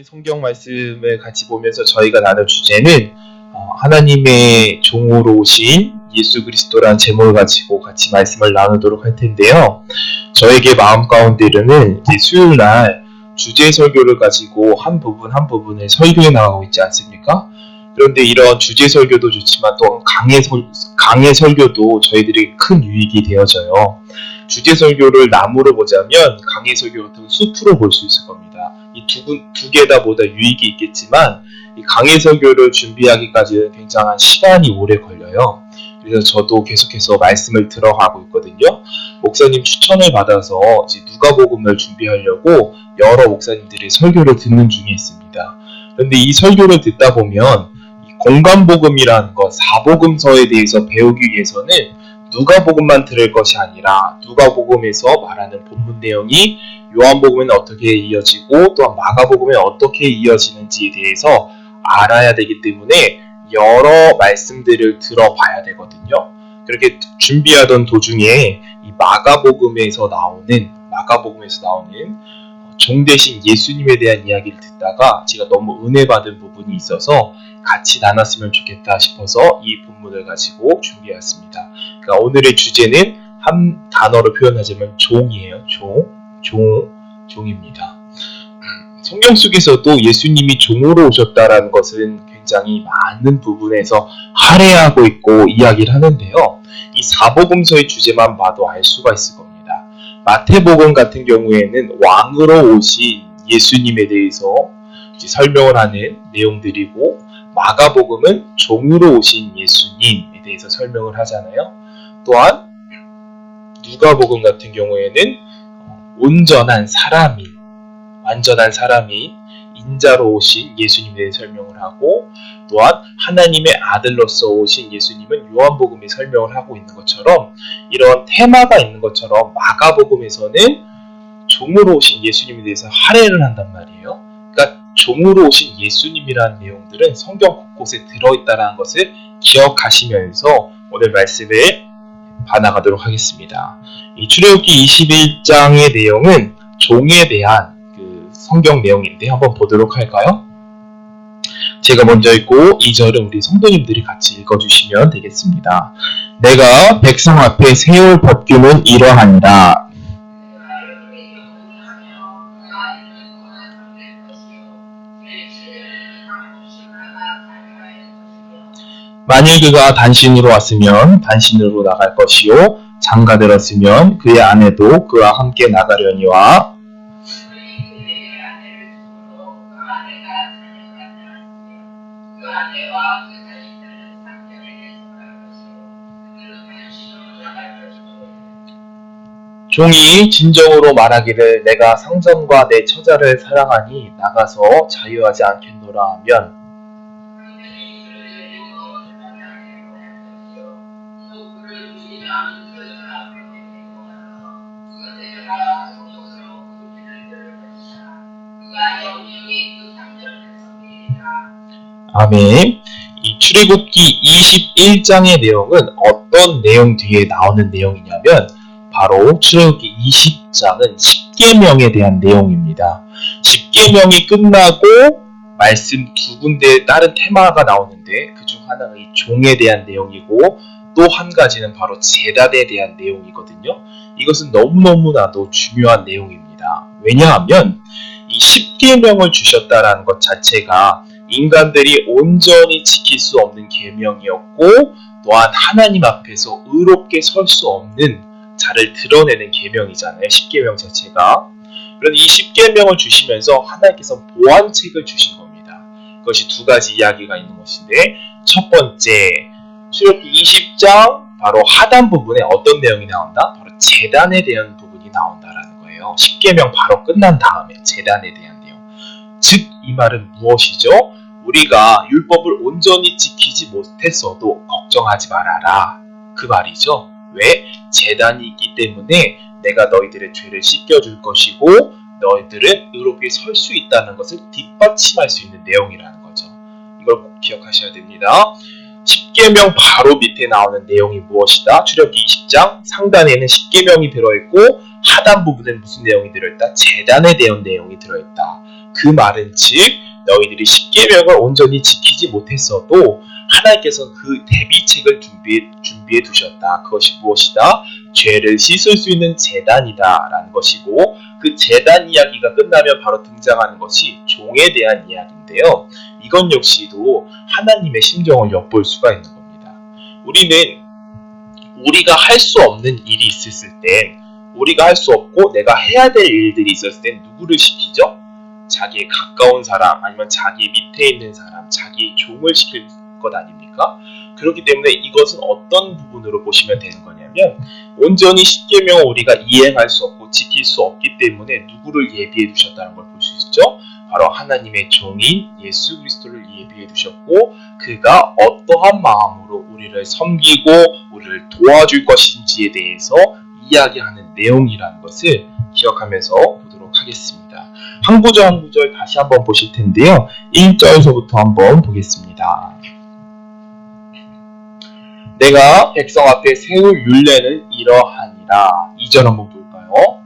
성경 말씀을 같이 보면서 저희가 나눌 주제는 하나님의 종으로 오신 예수 그리스도라는 제목을 가지고 같이 말씀을 나누도록 할 텐데요. 저에게 마음 가운데로는 이제 수요일 날 주제 설교를 가지고 한 부분을 설교해 나가고 있지 않습니까? 그런데 이런 주제 설교도 좋지만 또 강의 설교도 저희들에게 큰 유익이 되어져요. 주제 설교를 나무로 보자면 강의 설교 같은 숲으로 볼 수 있을 겁니다. 이 두 개 다 보다 유익이 있겠지만 이 강의 설교를 준비하기까지는 굉장한 시간이 오래 걸려요. 그래서 저도 계속해서 말씀을 들어가고 있거든요. 목사님 추천을 받아서 이제 누가복음을 준비하려고 여러 목사님들의 설교를 듣는 중에 있습니다. 그런데 이 설교를 듣다 보면 이 공간복음이라는 것, 사복음서에 대해서 배우기 위해서는 누가복음만 들을 것이 아니라 누가복음에서 말하는 본문 내용이 요한복음에는 어떻게 이어지고 또한 마가복음에 어떻게 이어지는지에 대해서 알아야 되기 때문에 여러 말씀들을 들어봐야 되거든요. 그렇게 준비하던 도중에 이 마가복음에서 나오는 종 대신 예수님에 대한 이야기를 듣다가 제가 너무 은혜 받은 부분이 있어서 같이 나눴으면 좋겠다 싶어서 이 본문을 가지고 준비했습니다. 그러니까 오늘의 주제는 한 단어로 표현하자면 종이에요. 종입니다. 성경 속에서도 예수님이 종으로 오셨다라는 것은 굉장히 많은 부분에서 할애하고 있고 이야기를 하는데요. 이 사복음서의 주제만 봐도 알 수가 있을 겁니다. 마태복음 같은 경우에는 왕으로 오신 예수님에 대해서 이제 설명을 하는 내용들이고, 마가복음은 종으로 오신 예수님에 대해서 설명을 하잖아요. 또한 누가복음 같은 경우에는 완전한 사람이 인자로 오신 예수님에 대해 설명을 하고, 또한 하나님의 아들로서 오신 예수님은 요한복음에 설명을 하고 있는 것처럼 이런 테마가 있는 것처럼 마가복음에서는 종으로 오신 예수님에 대해서 할애를 한단 말이에요. 그러니까 종으로 오신 예수님이라는 내용들은 성경 곳곳에 들어있다는 것을 기억하시면서 오늘 말씀을 봐나가도록 하겠습니다. 이 출애굽기 21장의 내용은 종에 대한 성경 내용인데 한번 보도록 할까요? 제가 먼저 읽고 2절은 우리 성도님들이 같이 읽어주시면 되겠습니다. 내가 백성 앞에 세울 법규는 이러하니라. 만일 그가 단신으로 왔으면 단신으로 나갈 것이요, 장가들었으면 그의 아내도 그와 함께 나가려니와, 종이 진정으로 말하기를 내가 상전과 내 처자를 사랑하니 나가서 자유하지 않겠노라 하면, 아멘. 이 출애굽기 21장의 내용은 어떤 내용 뒤에 나오는 내용이냐면 바로 출애굽기 20장은 십계명에 대한 내용입니다. 십계명이 끝나고 말씀 두 군데에 다른 테마가 나오는데 그중 하나가 이 종에 대한 내용이고 또 한 가지는 바로 제단에 대한 내용이거든요. 이것은 너무너무나도 중요한 내용입니다. 왜냐하면 이 십계명을 주셨다라는 것 자체가 인간들이 온전히 지킬 수 없는 계명이었고, 또한 하나님 앞에서 의롭게 설 수 없는 자를 드러내는 계명이잖아요. 십계명 자체가. 그런데 이 십계명을 주시면서 하나님께서 보완책을 주신 겁니다. 그것이 두 가지 이야기가 있는 것인데, 첫 번째 출애굽기 20장 바로 하단 부분에 어떤 내용이 나온다? 바로 제단에 대한 부분이 나온다라는 거예요. 십계명 바로 끝난 다음에 제단에 대한 내용. 즉 이 말은 무엇이죠? 우리가 율법을 온전히 지키지 못했어도 걱정하지 말아라, 그 말이죠. 왜? 제단이 있기 때문에 내가 너희들의 죄를 씻겨줄 것이고 너희들은 의롭게 설 수 있다는 것을 뒷받침할 수 있는 내용이라는 거죠. 이걸 꼭 기억하셔야 됩니다. 십계명 바로 밑에 나오는 내용이 무엇이다? 출애굽기 20장 상단에는 십계명이 들어있고 하단 부분에는 무슨 내용이 들어있다? 제단에 대한 내용이 들어있다. 그 말은 즉 너희들이 십계명을 온전히 지키지 못했어도 하나님께서는 그 대비책을 준비해 두셨다. 그것이 무엇이다? 죄를 씻을 수 있는 제단이다 라는 것이고, 그 제단 이야기가 끝나면 바로 등장하는 것이 종에 대한 이야기인데요. 이건 역시도 하나님의 심정을 엿볼 수가 있는 겁니다. 우리가 할 수 없는 일이 있었을 땐, 우리가 할 수 없고 내가 해야 될 일들이 있었을 땐 누구를 시키죠? 자기의 가까운 사람, 아니면 자기 밑에 있는 사람, 자기 종을 시킬 것 아닙니까? 그렇기 때문에 이것은 어떤 부분으로 보시면 되는 거냐면, 온전히 십계명을 우리가 이행할 수 없고 지킬 수 없기 때문에 누구를 예비해 두셨다는 걸 볼 수 있죠. 바로 하나님의 종인 예수 그리스도를 예비해 두셨고, 그가 어떠한 마음으로 우리를 섬기고 우리를 도와줄 것인지에 대해서 이야기하는 내용이라는 것을 기억하면서 보도록 하겠습니다. 한 구절 한 구절 다시 한번 보실 텐데요. 1절에서부터 한번 보겠습니다. 내가 백성 앞에 세울 율례는 이러하니라. 2절 한번 볼까요?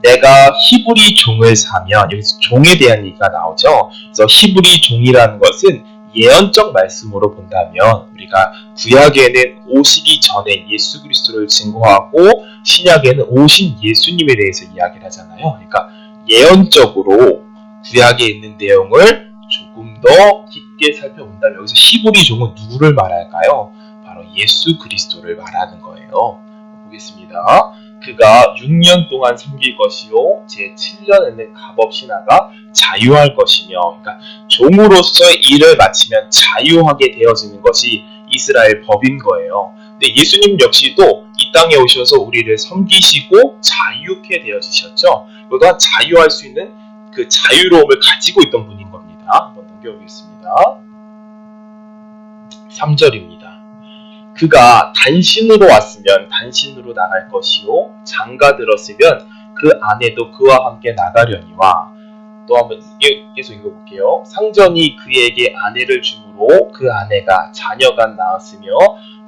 내가 히브리 종을 사면, 여기서 종에 대한 얘기가 나오죠. 그래서 히브리 종이라는 것은 예언적 말씀으로 본다면, 우리가 구약에는 오시기 전에 예수 그리스도를 증거하고 신약에는 오신 예수님에 대해서 이야기를 하잖아요. 그러니까 예언적으로 구약에 있는 내용을 조금 더 깊게 살펴본다면, 여기서 히브리 종은 누구를 말할까요? 바로 예수 그리스도를 말하는 거예요. 보겠습니다. 그가 6년 동안 섬길 것이요 제7년에는 값없이 신하가 자유할 것이며, 그러니까 종으로서의 일을 마치면 자유하게 되어지는 것이 이스라엘 법인 거예요. 근데 예수님 역시도 이 땅에 오셔서 우리를 섬기시고 자유케 되어지셨죠. 또한 자유할 수 있는 그 자유로움을 가지고 있던 분인 겁니다. 한번 넘겨보겠습니다. 3절입니다. 그가 단신으로 왔으면 단신으로 나갈 것이요 장가 들었으면 그 아내도 그와 함께 나가려니와. 또 한번 계속 읽어볼게요. 상전이 그에게 아내를 주므로 그 아내가 자녀가 낳았으며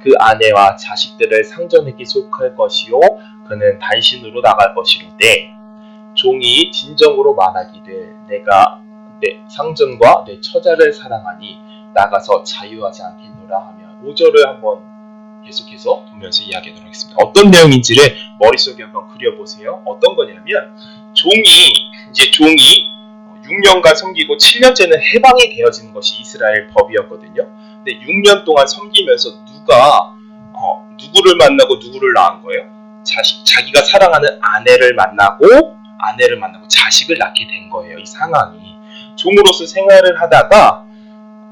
그 아내와 자식들을 상전에게 속할 것이요 그는 단신으로 나갈 것이로되, 종이 진정으로 말하기를 내가 내 상전과 내 처자를 사랑하니 나가서 자유하지 않겠노라 하며. 5절을 한번 계속해서 보면서 이야기하도록 하겠습니다. 어떤 내용인지를 머릿속에 한번 그려보세요. 어떤 거냐면, 종이 6년간 섬기고 7년째는 해방이 되어지는 것이 이스라엘 법이었거든요. 근데 6년 동안 섬기면서 누구를 만나고 누구를 낳은 거예요? 자기가 사랑하는 아내를 만나고 자식을 낳게 된 거예요. 이 상황이. 종으로서 생활을 하다가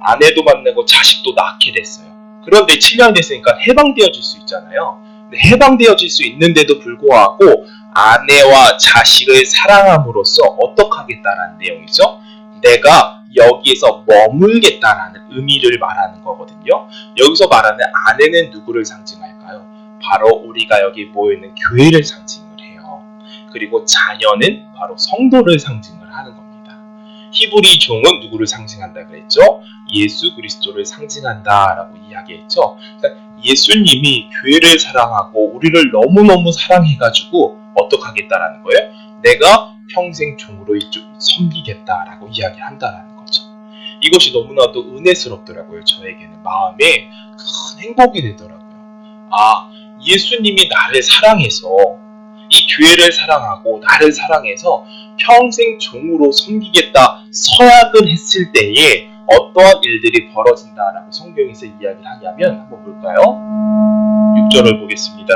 아내도 만나고 자식도 낳게 됐어요. 그런데 7년이 됐으니까 해방되어질 수 있잖아요. 근데 해방되어질 수 있는데도 불구하고 아내와 자식을 사랑함으로써 어떻게 하겠다라는 내용이죠. 내가 여기에서 머물겠다라는 의미를 말하는 거거든요. 여기서 말하는 아내는 누구를 상징할까요? 바로 우리가 여기 모여있는 교회를 상징을 해요. 그리고 자녀는 바로 성도를 상징을 하는 겁니다. 히브리 종은 누구를 상징한다 그랬죠? 예수 그리스도를 상징한다라고 이야기했죠. 그러니까 예수님이 교회를 사랑하고 우리를 너무너무 사랑해가지고 어떻게 하겠다라는 거예요? 내가 평생 종으로 섬기겠다라고 이야기한다라는 거죠. 이것이 너무나도 은혜스럽더라고요. 저에게는 마음에 큰 행복이 되더라고요. 예수님이 나를 사랑해서, 이 교회를 사랑하고 나를 사랑해서 평생 종으로 섬기겠다 서약을 했을 때에 어떠한 일들이 벌어진다라고 성경에서 이야기를 하냐면, 한번 볼까요? 6절을 보겠습니다.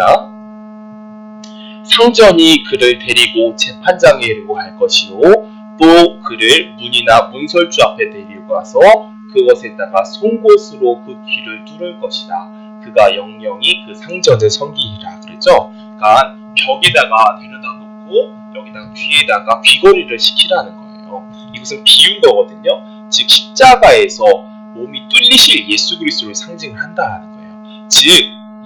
상전이 그를 데리고 재판장에 이르고 갈 것이요 또 그를 문이나 문설주 앞에 데리고 가서 그것에다가 송곳으로 그 귀를 뚫을 것이다. 그가 영영이 그 상전을 섬기리라 그랬죠. 그러니까 벽에다가 데려다 놓고 여기다가 귀에다가 귀걸이를 시키라는 거예요. 이것은 비유인 거거든요. 즉 십자가에서 몸이 뚫리실 예수 그리스도를 상징을 한다는 거예요. 즉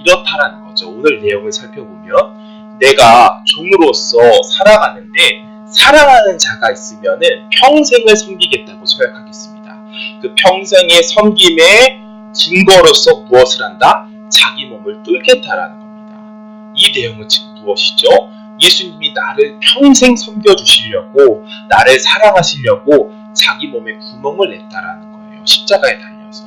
이렇다라는 거죠. 오늘 내용을 살펴보면 내가 종으로서 살아가는데 사랑하는 자가 있으면은 평생을 섬기겠다고 서약하겠습니다. 그 평생의 섬김의 증거로서 무엇을 한다? 자기 몸을 뚫겠다라는 겁니다. 이 내용은 즉 무엇이죠? 예수님이 나를 평생 섬겨주시려고, 나를 사랑하시려고 자기 몸에 구멍을 냈다라는 거예요. 십자가에 달려서.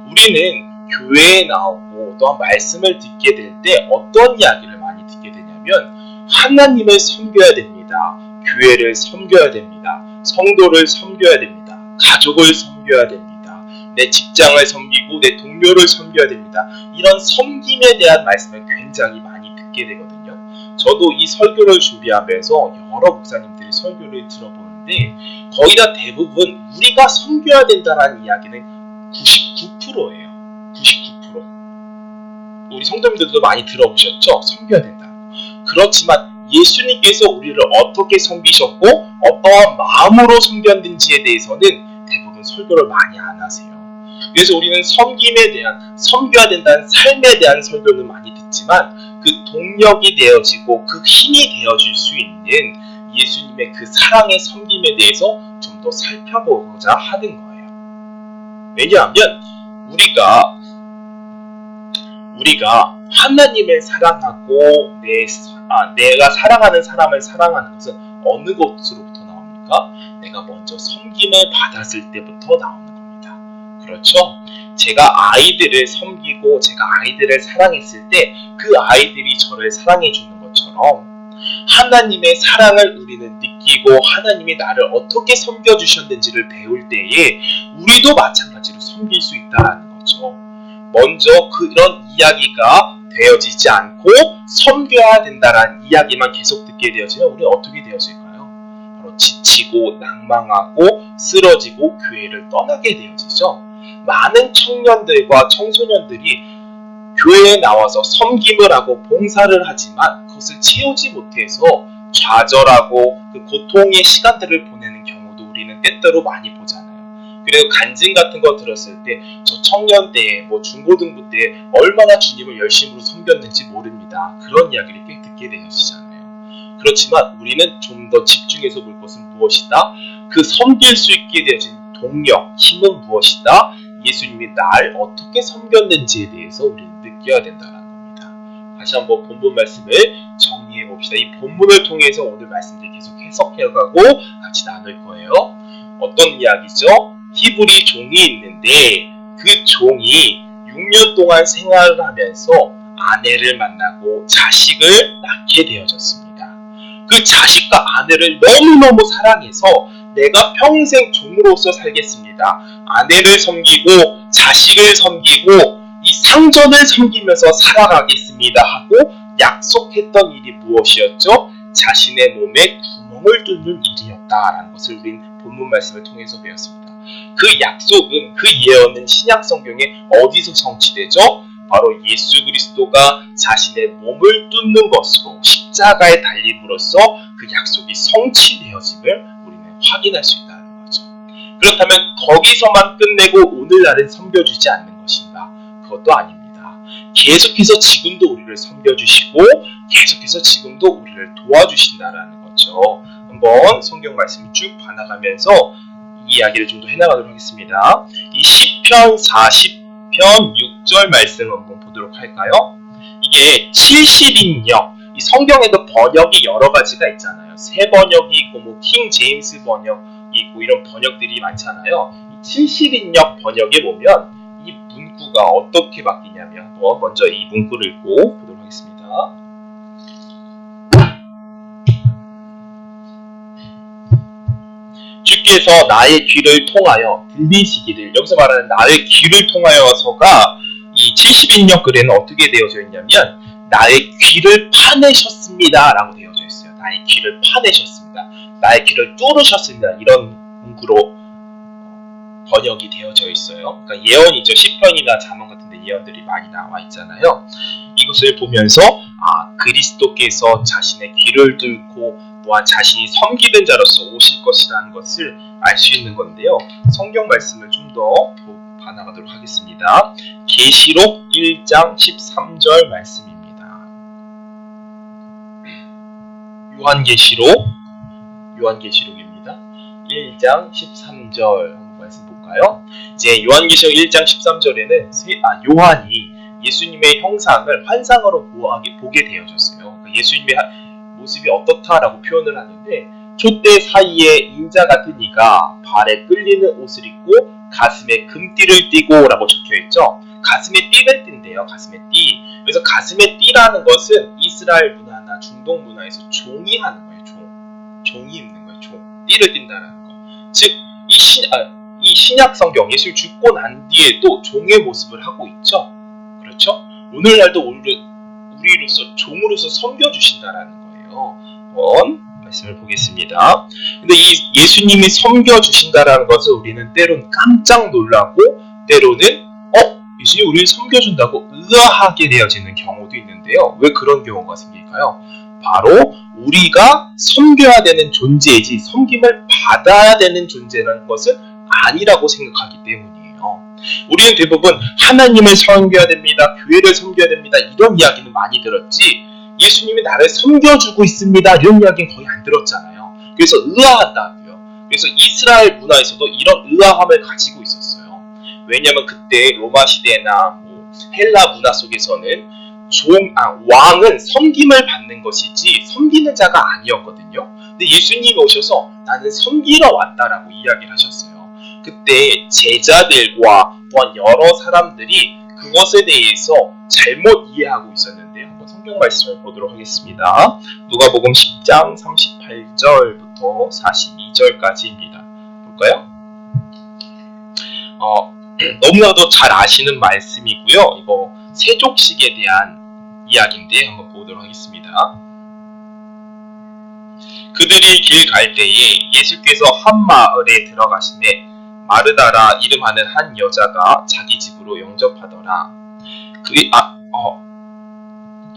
우리는 교회에 나오고 또한 말씀을 듣게 될 때 어떤 이야기를 많이 듣게 되냐면 하나님을 섬겨야 됩니다. 교회를 섬겨야 됩니다. 성도를 섬겨야 됩니다. 가족을 섬겨야 됩니다. 내 직장을 섬기고 내 동료를 섬겨야 됩니다. 이런 섬김에 대한 말씀을 굉장히 많이 듣게 되거든요. 저도 이 설교를 준비하면서 여러 목사님들의 설교를 들어보는데 거의 다 대부분 우리가 섬겨야 된다는 이야기는 99%예요. 99%. 우리 성도님들도 많이 들어보셨죠? 섬겨야 된다. 그렇지만 예수님께서 우리를 어떻게 섬기셨고 어떠한 마음으로 섬겼는지에 대해서는 대부분 설교를 많이 안 하세요. 그래서 우리는 섬김에 대한, 섬겨야 된다는 삶에 대한 설교는 많이 듣지만 그 동력이 되어지고 그 힘이 되어질 수 있는 예수님의 그 사랑의 섬김에 대해서 좀 더 살펴보고자 하는 거예요. 왜냐하면 우리가 하나님을 사랑하고 내가 사랑하는 사람을 사랑하는 것은 어느 것으로부터 나옵니까? 내가 먼저 섬김을 받았을 때부터 나오는 겁니다. 그렇죠? 제가 아이들을 섬기고 제가 아이들을 사랑했을 때 그 아이들이 저를 사랑해 주는 것처럼 하나님의 사랑을 우리는 느끼고 하나님이 나를 어떻게 섬겨주셨는지를 배울 때에 우리도 마찬가지로 섬길 수 있다는 거죠. 먼저 그런 이야기가 되어지지 않고 섬겨야 된다는 이야기만 계속 듣게 되어지면 우리는 어떻게 되어질까요? 바로 지치고 낭망하고 쓰러지고 교회를 떠나게 되어지죠. 많은 청년들과 청소년들이 교회에 나와서 섬김을 하고 봉사를 하지만 그것을 채우지 못해서 좌절하고 그 고통의 시간들을 보내는 경우도 우리는 때때로 많이 보잖아요. 그리고 간증 같은 거 들었을 때 저 청년 때, 중고등부 때 얼마나 주님을 열심으로 섬겼는지 모릅니다. 그런 이야기를 꽤 듣게 되어지잖아요. 그렇지만 우리는 좀 더 집중해서 볼 것은 무엇이다? 그 섬길 수 있게 되어진 동력, 힘은 무엇이다? 예수님이 날 어떻게 섬겼는지에 대해서 우리는 느껴야 된다는 겁니다. 다시 한번 본문 말씀을 정리해 봅시다. 이 본문을 통해서 오늘 말씀들 계속 해석해가고 같이 나눌 거예요. 어떤 이야기죠? 히브리 종이 있는데 그 종이 6년 동안 생활을 하면서 아내를 만나고 자식을 낳게 되어졌습니다. 그 자식과 아내를 너무너무 사랑해서 내가 평생 종으로서 살겠습니다. 아내를 섬기고 자식을 섬기고 이 상전을 섬기면서 살아가겠습니다 하고 약속했던 일이 무엇이었죠? 자신의 몸에 구멍을 뚫는 일이었다라는 것을 우린 본문 말씀을 통해서 배웠습니다. 그 약속은, 그 예언은 신약 성경에 어디서 성취되죠? 바로 예수 그리스도가 자신의 몸을 뚫는 것으로 십자가에 달림으로써 그 약속이 성취되어짐을 우리는 확인할 수 있다는 거죠. 그렇다면 거기서만 끝내고 오늘날은 섬겨주지 않는 것인가? 그것도 아닙니다. 계속해서 지금도 우리를 섬겨주시고 계속해서 지금도 우리를 도와주신다라는 거죠. 한번 성경 말씀 쭉 봐나가면서 이 이야기를 좀 더 해나가도록 하겠습니다. 이 시편 40편 6절 말씀 한번 보도록 할까요? 이게 70인역, 이 성경에도 번역이 여러 가지가 있잖아요. 새 번역이 있고 킹 제임스 번역이 있고 이런 번역들이 많잖아요. 이 70인역 번역에 보면 이 문구가 어떻게 바뀌냐면 한번 먼저 이 문구를 읽고 보도록 하겠습니다. 주께서 나의 귀를 통하여 들리시기를, 여기서 말하는 나의 귀를 통하여서가 이 70인역 글에는 어떻게 되어져 있냐면 나의 귀를 파내셨습니다 라고 되어져 있어요. 나의 귀를 파내셨습니다. 나의 귀를 뚫으셨습니다. 이런 문구로 번역이 되어져 있어요. 그러니까 예언이죠. 시편이나 잠언 같은 데 예언들이 많이 나와 있잖아요. 이것을 보면서 그리스도께서 자신의 귀를 뚫고 또한 자신이 섬기는 자로서 오실 것이라는 것을 알 수 있는 건데요. 성경 말씀을 좀 더 봐나가도록 하겠습니다. 계시록 1장 13절 말씀입니다. 요한계시록입니다. 1장 13절 말씀 볼까요? 이제 요한계시록 1장 13절에는 요한이 예수님의 형상을 환상으로 보게 되어졌어요. 그러니까 예수님의 모습이 어떻다라고 표현을 하는데 촛대 사이에 인자 같은 이가 발에 끌리는 옷을 입고 가슴에 금띠를 띠고 라고 적혀있죠. 가슴에 띠는 띠인데요. 가슴에 띠. 그래서 가슴에 띠라는 것은 이스라엘 문화나 중동 문화에서 종이 하는 거예요. 종이 입는 거예요. 띠를 띈다라는 거. 즉, 이 신약 성경, 예수 죽고 난 뒤에도 종의 모습을 하고 있죠. 그렇죠? 오늘날도 우리로서 종으로서 섬겨주신다라는 거예요. 한번 말씀을 보겠습니다. 근데 이 예수님이 섬겨주신다라는 것을 우리는 때로는 깜짝 놀라고 때로는 예수님이 우리를 섬겨준다고 의아하게 되어지는 경우도 있는데요. 왜 그런 경우가 생길까요? 바로 우리가 섬겨야 되는 존재이지 섬김을 받아야 되는 존재라는 것은 아니라고 생각하기 때문이에요. 우리는 대부분 하나님을 섬겨야 됩니다. 교회를 섬겨야 됩니다. 이런 이야기는 많이 들었지 예수님이 나를 섬겨주고 있습니다. 이런 이야기는 거의 안 들었잖아요. 그래서 의아하다고요. 그래서 이스라엘 문화에서도 이런 의아함을 가지고 있었어요. 왜냐하면 그때 로마 시대나 헬라 문화 속에서는 왕은 섬김을 받는 것이지 섬기는 자가 아니었거든요. 근데 예수님이 오셔서 나는 섬기러 왔다라고 이야기를 하셨어요. 그때 제자들과 또한 여러 사람들이 그것에 대해서 잘못 이해하고 있었는데요. 한번 성경 말씀을 보도록 하겠습니다. 누가복음 10장 38절부터 42절까지입니다. 볼까요? 너무나도 잘 아시는 말씀이고요. 이거 세족식에 대한 이야기인데 한번 보도록 하겠습니다. 그들이 길 갈 때에 예수께서 한 마을에 들어가시매 마르다라 이름하는 한 여자가 자기 집으로 영접하더라.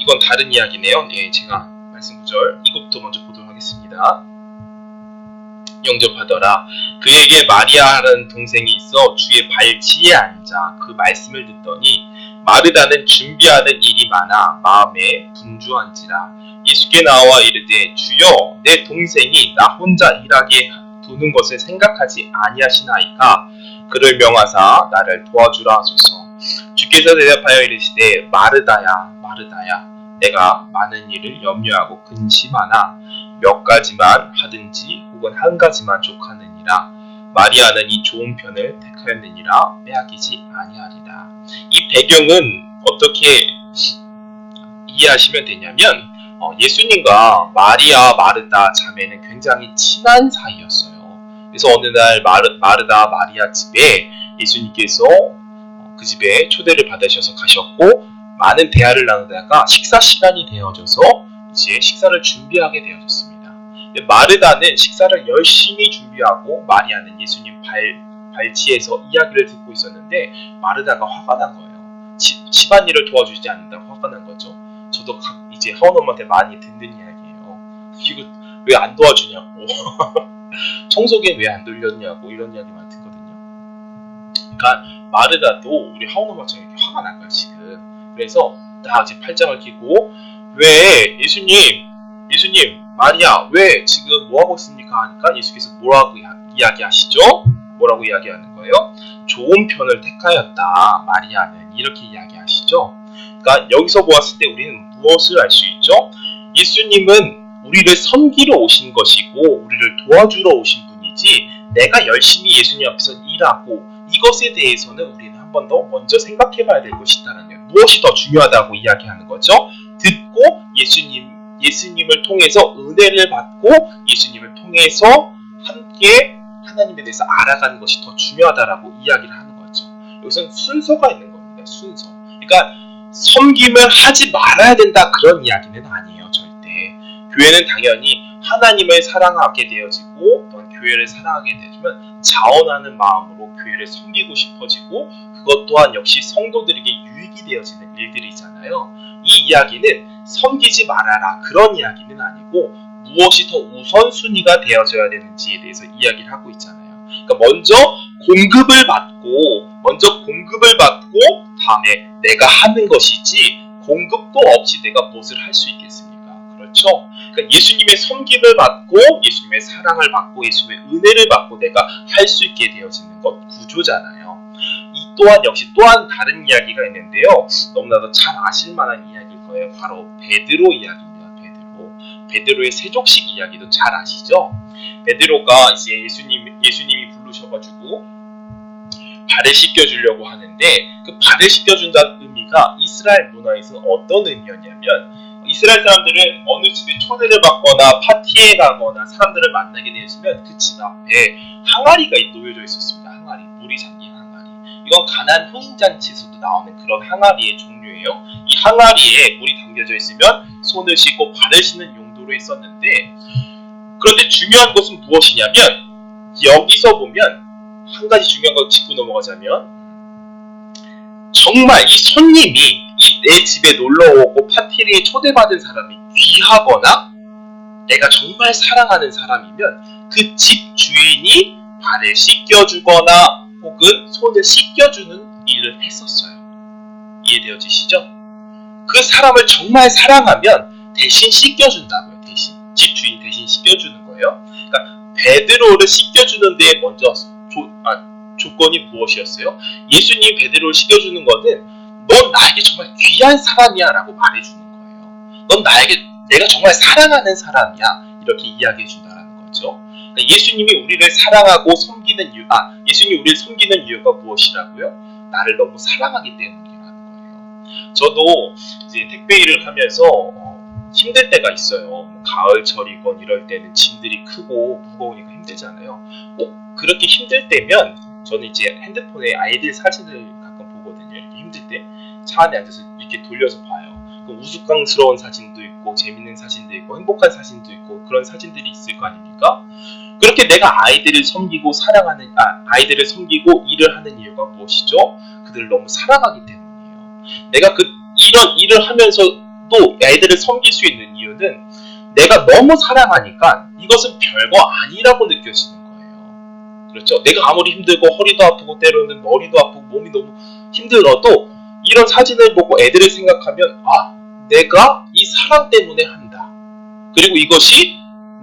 이건 다른 이야기네요. 예, 제가 말씀 구절 이것부터 먼저 보도록 하겠습니다. 영접하더라. 그에게 마리아라는 동생이 있어 주의 발치에 앉아 그 말씀을 듣더니 마르다는 준비하는 일이 많아 마음에 분주한지라. 예수께 나와 이르되 주여 내 동생이 나 혼자 일하게 두는 것을 생각하지 아니하시나이까. 그를 명하사 나를 도와주라 하소서. 주께서 대답하여 이르시되 마르다야 마르다야 내가 많은 일을 염려하고 근심하나 몇 가지만 하든지 혹은 한 가지만 족하느니라. 마리아는 이 좋은 편을 택하였느니라 빼앗기지 아니하리라. 이 배경은 어떻게 이해하시면 되냐면 예수님과 마리아 마르다 자매는 굉장히 친한 사이였어요. 그래서 어느 날 마르다 마리아 집에 예수님께서 그 집에 초대를 받으셔서 가셨고 많은 대화를 나누다가 식사 시간이 되어져서 이제 식사를 준비하게 되어졌습니다. 마르다는 식사를 열심히 준비하고 마리아는 예수님 발치에서 이야기를 듣고 있었는데 마르다가 화가 난 거예요. 집안일을 도와주지 않는다고 화가 난 거죠. 저도 이제 하원엄마한테 많이 듣는 이야기예요. 이거 왜 안 도와주냐고 청소기 왜 안 돌렸냐고 이런 이야기 많이 듣거든요. 그러니까 마르다도 우리 하원엄마처럼 이렇게 화가 난 거예요 지금. 그래서 다 이제 팔짱을 끼고 왜 예수님 마리아 왜 지금 뭐하고 있습니까 하니까 예수께서 뭐라고 이야기하시죠? 뭐라고 이야기하는 거예요? 좋은 편을 택하였다 마리아는 이렇게 이야기하시죠. 그러니까 여기서 보았을 때 우리는 무엇을 알 수 있죠? 예수님은 우리를 섬기러 오신 것이고 우리를 도와주러 오신 분이지 내가 열심히 예수님 앞에서 일하고 이것에 대해서는 우리는 한 번 더 먼저 생각해 봐야 될 것이 있다는 거예요. 무엇이 더 중요하다고 이야기하는 거죠? 듣고 예수님을 통해서 은혜를 받고 예수님을 통해서 함께 하나님에 대해서 알아가는 것이 더 중요하다라고 이야기를 하는 거죠. 여기서는 순서가 있는 겁니다. 순서. 그러니까 섬김을 하지 말아야 된다 그런 이야기는 아니에요. 절대. 교회는 당연히 하나님을 사랑하게 되어지고 또한 교회를 사랑하게 되어지면 자원하는 마음으로 교회를 섬기고 싶어지고 그것 또한 역시 성도들에게 유익이 되어지는 일들이잖아요. 이 이야기는 섬기지 말아라 그런 이야기는 아니고 무엇이 더 우선순위가 되어져야 되는지에 대해서 이야기를 하고 있잖아요. 그러니까 먼저 공급을 받고 다음에 내가 하는 것이지 공급도 없이 내가 무엇을 할 수 있겠습니까? 그렇죠? 그러니까 예수님의 섬김을 받고 예수님의 사랑을 받고 예수님의 은혜를 받고 내가 할 수 있게 되어지는 것 구조잖아요. 이 또한 역시 또한 다른 이야기가 있는데요. 너무나도 잘 아실 만한 이야기일 거예요. 바로 베드로 이야기입니다. 베드로의 세족식 이야기도 잘 아시죠? 베드로가 이제 예수님이 부르셔가지고 발을 씻겨주려고 하는데 그 발을 씻겨준다는 의미가 이스라엘 문화에서는 어떤 의미였냐면 이스라엘 사람들은 어느 집에 초대를 받거나 파티에 가거나 사람들을 만나게 되었으면 그 집 앞에 항아리가 놓여져 있었습니다. 항아리, 물이 잠긴 항아리. 이건 가나안 혼인잔치에서도 나오는 그런 항아리의 종류예요. 이 항아리에 물이 담겨져 있으면 손을 씻고 발을 씻는 용도로 했었는데, 그런데 중요한 것은 무엇이냐면 여기서 보면 한 가지 중요한 걸 짚고 넘어가자면 정말 이 손님이 내 집에 놀러오고 파티에 초대받은 사람이 귀하거나 내가 정말 사랑하는 사람이면 그 집 주인이 발을 씻겨주거나 혹은 손을 씻겨주는 일을 했었어요. 이해되어지시죠? 그 사람을 정말 사랑하면 대신 씻겨준다고요. 대신 집 주인 대신 씻겨주는 거예요. 그러니까 베드로를 씻겨주는 데 먼저 조건이 무엇이었어요? 예수님이 베드로를 씻겨주는 것은 넌 나에게 정말 귀한 사람이야 라고 말해주는 거예요. 넌 내가 정말 사랑하는 사람이야 이렇게 이야기해 준다는 거죠. 그러니까 예수님이 우리를 사랑하고 섬기는 예수님이 우리를 섬기는 이유가 무엇이라고요? 나를 너무 사랑하기 때문이라는 거예요. 저도 이제 택배 일을 하면서 힘들 때가 있어요. 가을철이건 이럴 때는 짐들이 크고 무거우니까 힘들잖아요. 그렇게 힘들 때면 저는 이제 핸드폰에 아이들 사진을 가끔 보거든요. 이렇게 힘들 때 차 안에 앉아서 이렇게 돌려서 봐요. 우스꽝스러운 사진도 있고 재밌는 사진도 있고 행복한 사진도 있고 그런 사진들이 있을 거 아닙니까? 그렇게 내가 아이들을 섬기고 아이들을 섬기고 일을 하는 이유가 무엇이죠? 그들을 너무 사랑하기 때문이에요. 내가 이런 일을 하면서도 아이들을 섬길 수 있는 이유는 내가 너무 사랑하니까 이것은 별거 아니라고 느껴지는 거예요. 그렇죠? 내가 아무리 힘들고 허리도 아프고 때로는 머리도 아프고 몸이 너무 힘들어도 이런 사진을 보고 애들을 생각하면 내가 이 사랑 때문에 한다. 그리고 이것이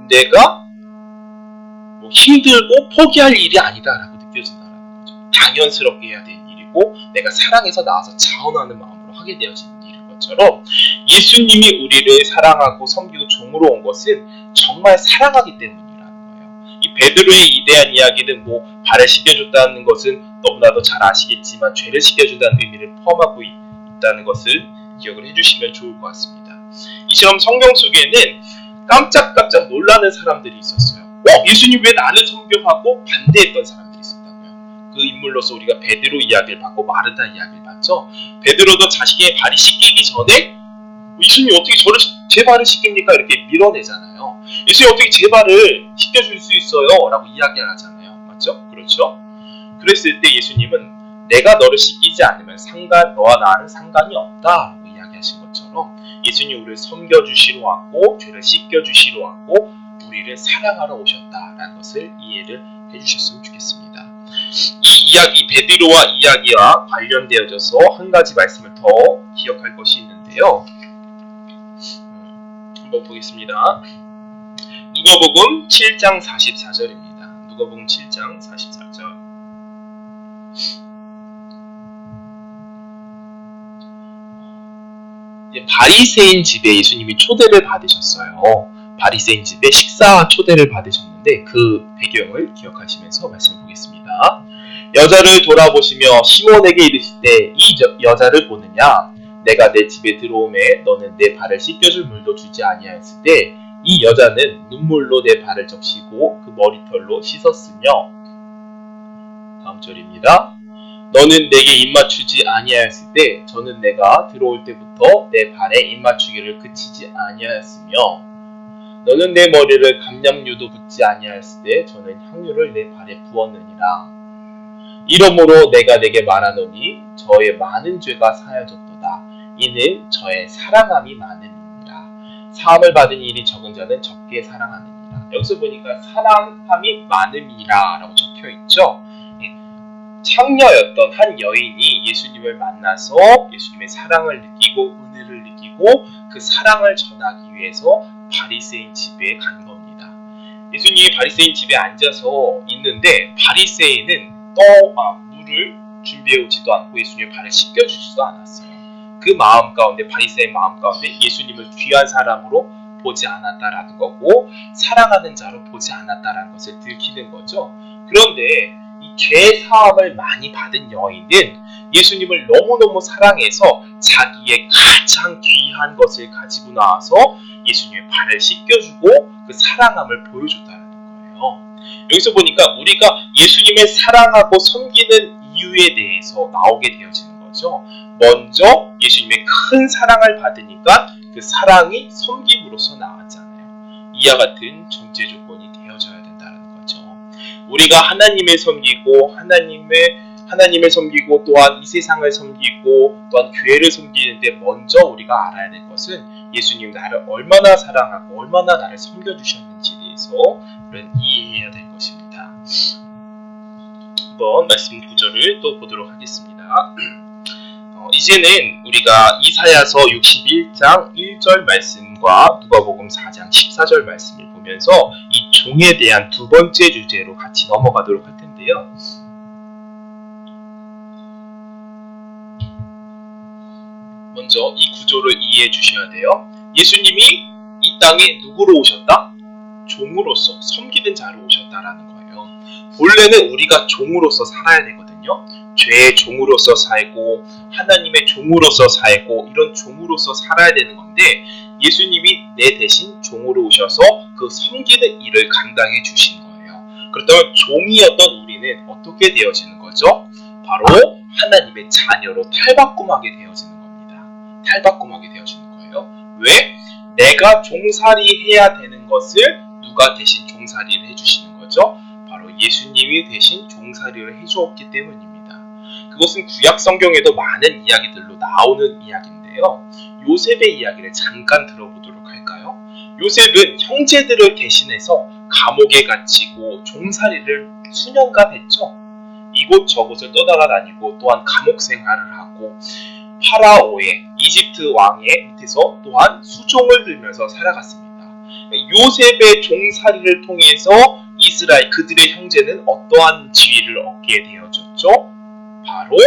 내가 힘들고 포기할 일이 아니다라고 느껴진다는 거죠. 당연스럽게 해야 될 일이고 내가 사랑해서 나와서 자원하는 마음으로 하게 되어지는 일인 것처럼 예수님이 우리를 사랑하고 섬기고 종으로 온 것은 정말 사랑하기 때문이라는 거예요. 이 베드로의 이대한 이야기는 발을 씻겨줬다는 것은 너무나도 잘 아시겠지만 죄를 씻겨준다는 의미를 포함하고 있다는 것을 기억을 해주시면 좋을 것 같습니다. 이처럼 성경 속에는 깜짝깜짝 놀라는 사람들이 있었어요. 예수님 왜 나를 섬겨하고 반대했던 사람들이 있었다고요. 그 인물로서 우리가 베드로 이야기를 봤고 마르다 이야기를 봤죠. 베드로도 자신의 발이 씻기기 전에 예수님 어떻게 제 발을 씻깁니까? 이렇게 밀어내잖아요. 예수님 어떻게 제 발을 씻겨줄 수 있어요? 라고 이야기를 하잖아요. 맞죠? 그렇죠? 그랬을 때 예수님은 내가 너를 씻기지 않으면 너와 나는 상관이 없다 라고 이야기하신 것처럼 예수님 우리를 섬겨주시러 왔고 죄를 씻겨주시러 왔고 우리를 사랑하러 오셨다라는 것을 이해를 해주셨으면 좋겠습니다. 이 이야기 베드로와 이야기와 관련되어져서 한 가지 말씀을 더 기억할 것이 있는데요. 한번 보겠습니다. 누가복음 7장 44절입니다. 누가복음 7장 44절. 바리새인 집에 예수님이 초대를 받으셨어요. 바리새인 집에 식사 초대를 받으셨는데 그 배경을 기억하시면서 말씀을 보겠습니다. 여자를 돌아보시며 시몬에게 이르시되 이 여자를 보느냐? 내가 내 집에 들어오매 너는 내 발을 씻겨줄 물도 주지 아니하였을 때 이 여자는 눈물로 내 발을 적시고 그 머리털로 씻었으며 다음 절입니다. 너는 내게 입맞추지 아니하였을 때 저는 내가 들어올 때부터 내 발에 입맞추기를 그치지 아니하였으며 너는 내 머리를 감람유도 붓지 아니하였을 때 저는 향유를 내 발에 부었느니라. 이러므로 내가 내게 말하노니 저의 많은 죄가 사하여졌도다. 이는 저의 사랑함이 많음이니라. 사함을 받은 일이 적은 자는 적게 사랑하느니라. 여기서 보니까 사랑함이 많음이라 라고 적혀있죠. 창녀였던 한 여인이 예수님을 만나서 예수님의 사랑을 느끼고 은혜를 느끼고 그 사랑을 전하기 위해서 바리새인 집에 간 겁니다. 예수님이 바리새인 집에 앉아서 있는데 바리새인은 물을 준비해 오지도 않고 예수님의 발을 씻겨주지도 않았어요. 그 마음 가운데 바리새인 마음 가운데 예수님을 귀한 사람으로 보지 않았다라는 거고 사랑하는 자로 보지 않았다라는 것을 들키는 거죠. 그런데 이 죄 사함을 많이 받은 여인은 예수님을 너무너무 사랑해서 자기의 가장 귀한 것을 가지고 나와서 예수님의 발을 씻겨주고 그 사랑함을 보여줬다는 거예요. 여기서 보니까 우리가 예수님을 사랑하고 섬기는 이유에 대해서 나오게 되어지는 거죠. 먼저 예수님의 큰 사랑을 받으니까 그 사랑이 섬김으로써 나왔잖아요. 이와 같은 전제 조건이 되어져야 된다는 거죠. 우리가 하나님을 섬기고 하나님을 섬기고 또한 이 세상을 섬기고 또한 교회를 섬기는데 먼저 우리가 알아야 될 것은 예수님 나를 얼마나 사랑하고 얼마나 나를 섬겨주셨는지에 대해서 우리는 이해해야 될 것입니다. 한번 말씀 구절을 또 보도록 하겠습니다. 이제는 우리가 이사야서 61장 1절 말씀과 누가복음 4장 14절 말씀을 보면서 이 종에 대한 두 번째 주제로 같이 넘어가도록 할 텐데요. 먼저 이 구조를 이해해 주셔야 돼요. 예수님이 이 땅에 누구로 오셨다? 종으로서 섬기는 자로 오셨다라는 거예요. 본래는 우리가 종으로서 살아야 되거든요. 죄의 종으로서 살고 하나님의 종으로서 살고 이런 종으로서 살아야 되는 건데 예수님이 내 대신 종으로 오셔서 그 섬기는 일을 감당해 주신 거예요. 그렇다면 종이었던 우리는 어떻게 되어지는 거죠? 바로 하나님의 자녀로 탈바꿈하게 되어지는 겁니다. 탈바꿈하게 되어지는 거예요. 왜? 내가 종살이 해야 되는 것을 누가 대신 종살이를 해주시는 거죠? 바로 예수님이 대신 종살이를 해주었기 때문입니다. 그것은 구약 성경에도 많은 이야기들로 나오는 이야기인데요. 요셉의 이야기를 잠깐 들어보도록 할까요? 요셉은 형제들을 대신해서 감옥에 갇히고 종살이를 수년간 했죠. 이곳저곳을 떠나다니고 또한 감옥 생활을 하고 파라오의 이집트 왕의 밑에서 또한 수종을 들면서 살아갔습니다. 요셉의 종살이를 통해서 이스라엘 그들의 형제는 어떠한 지위를 얻게 되어졌죠? 바로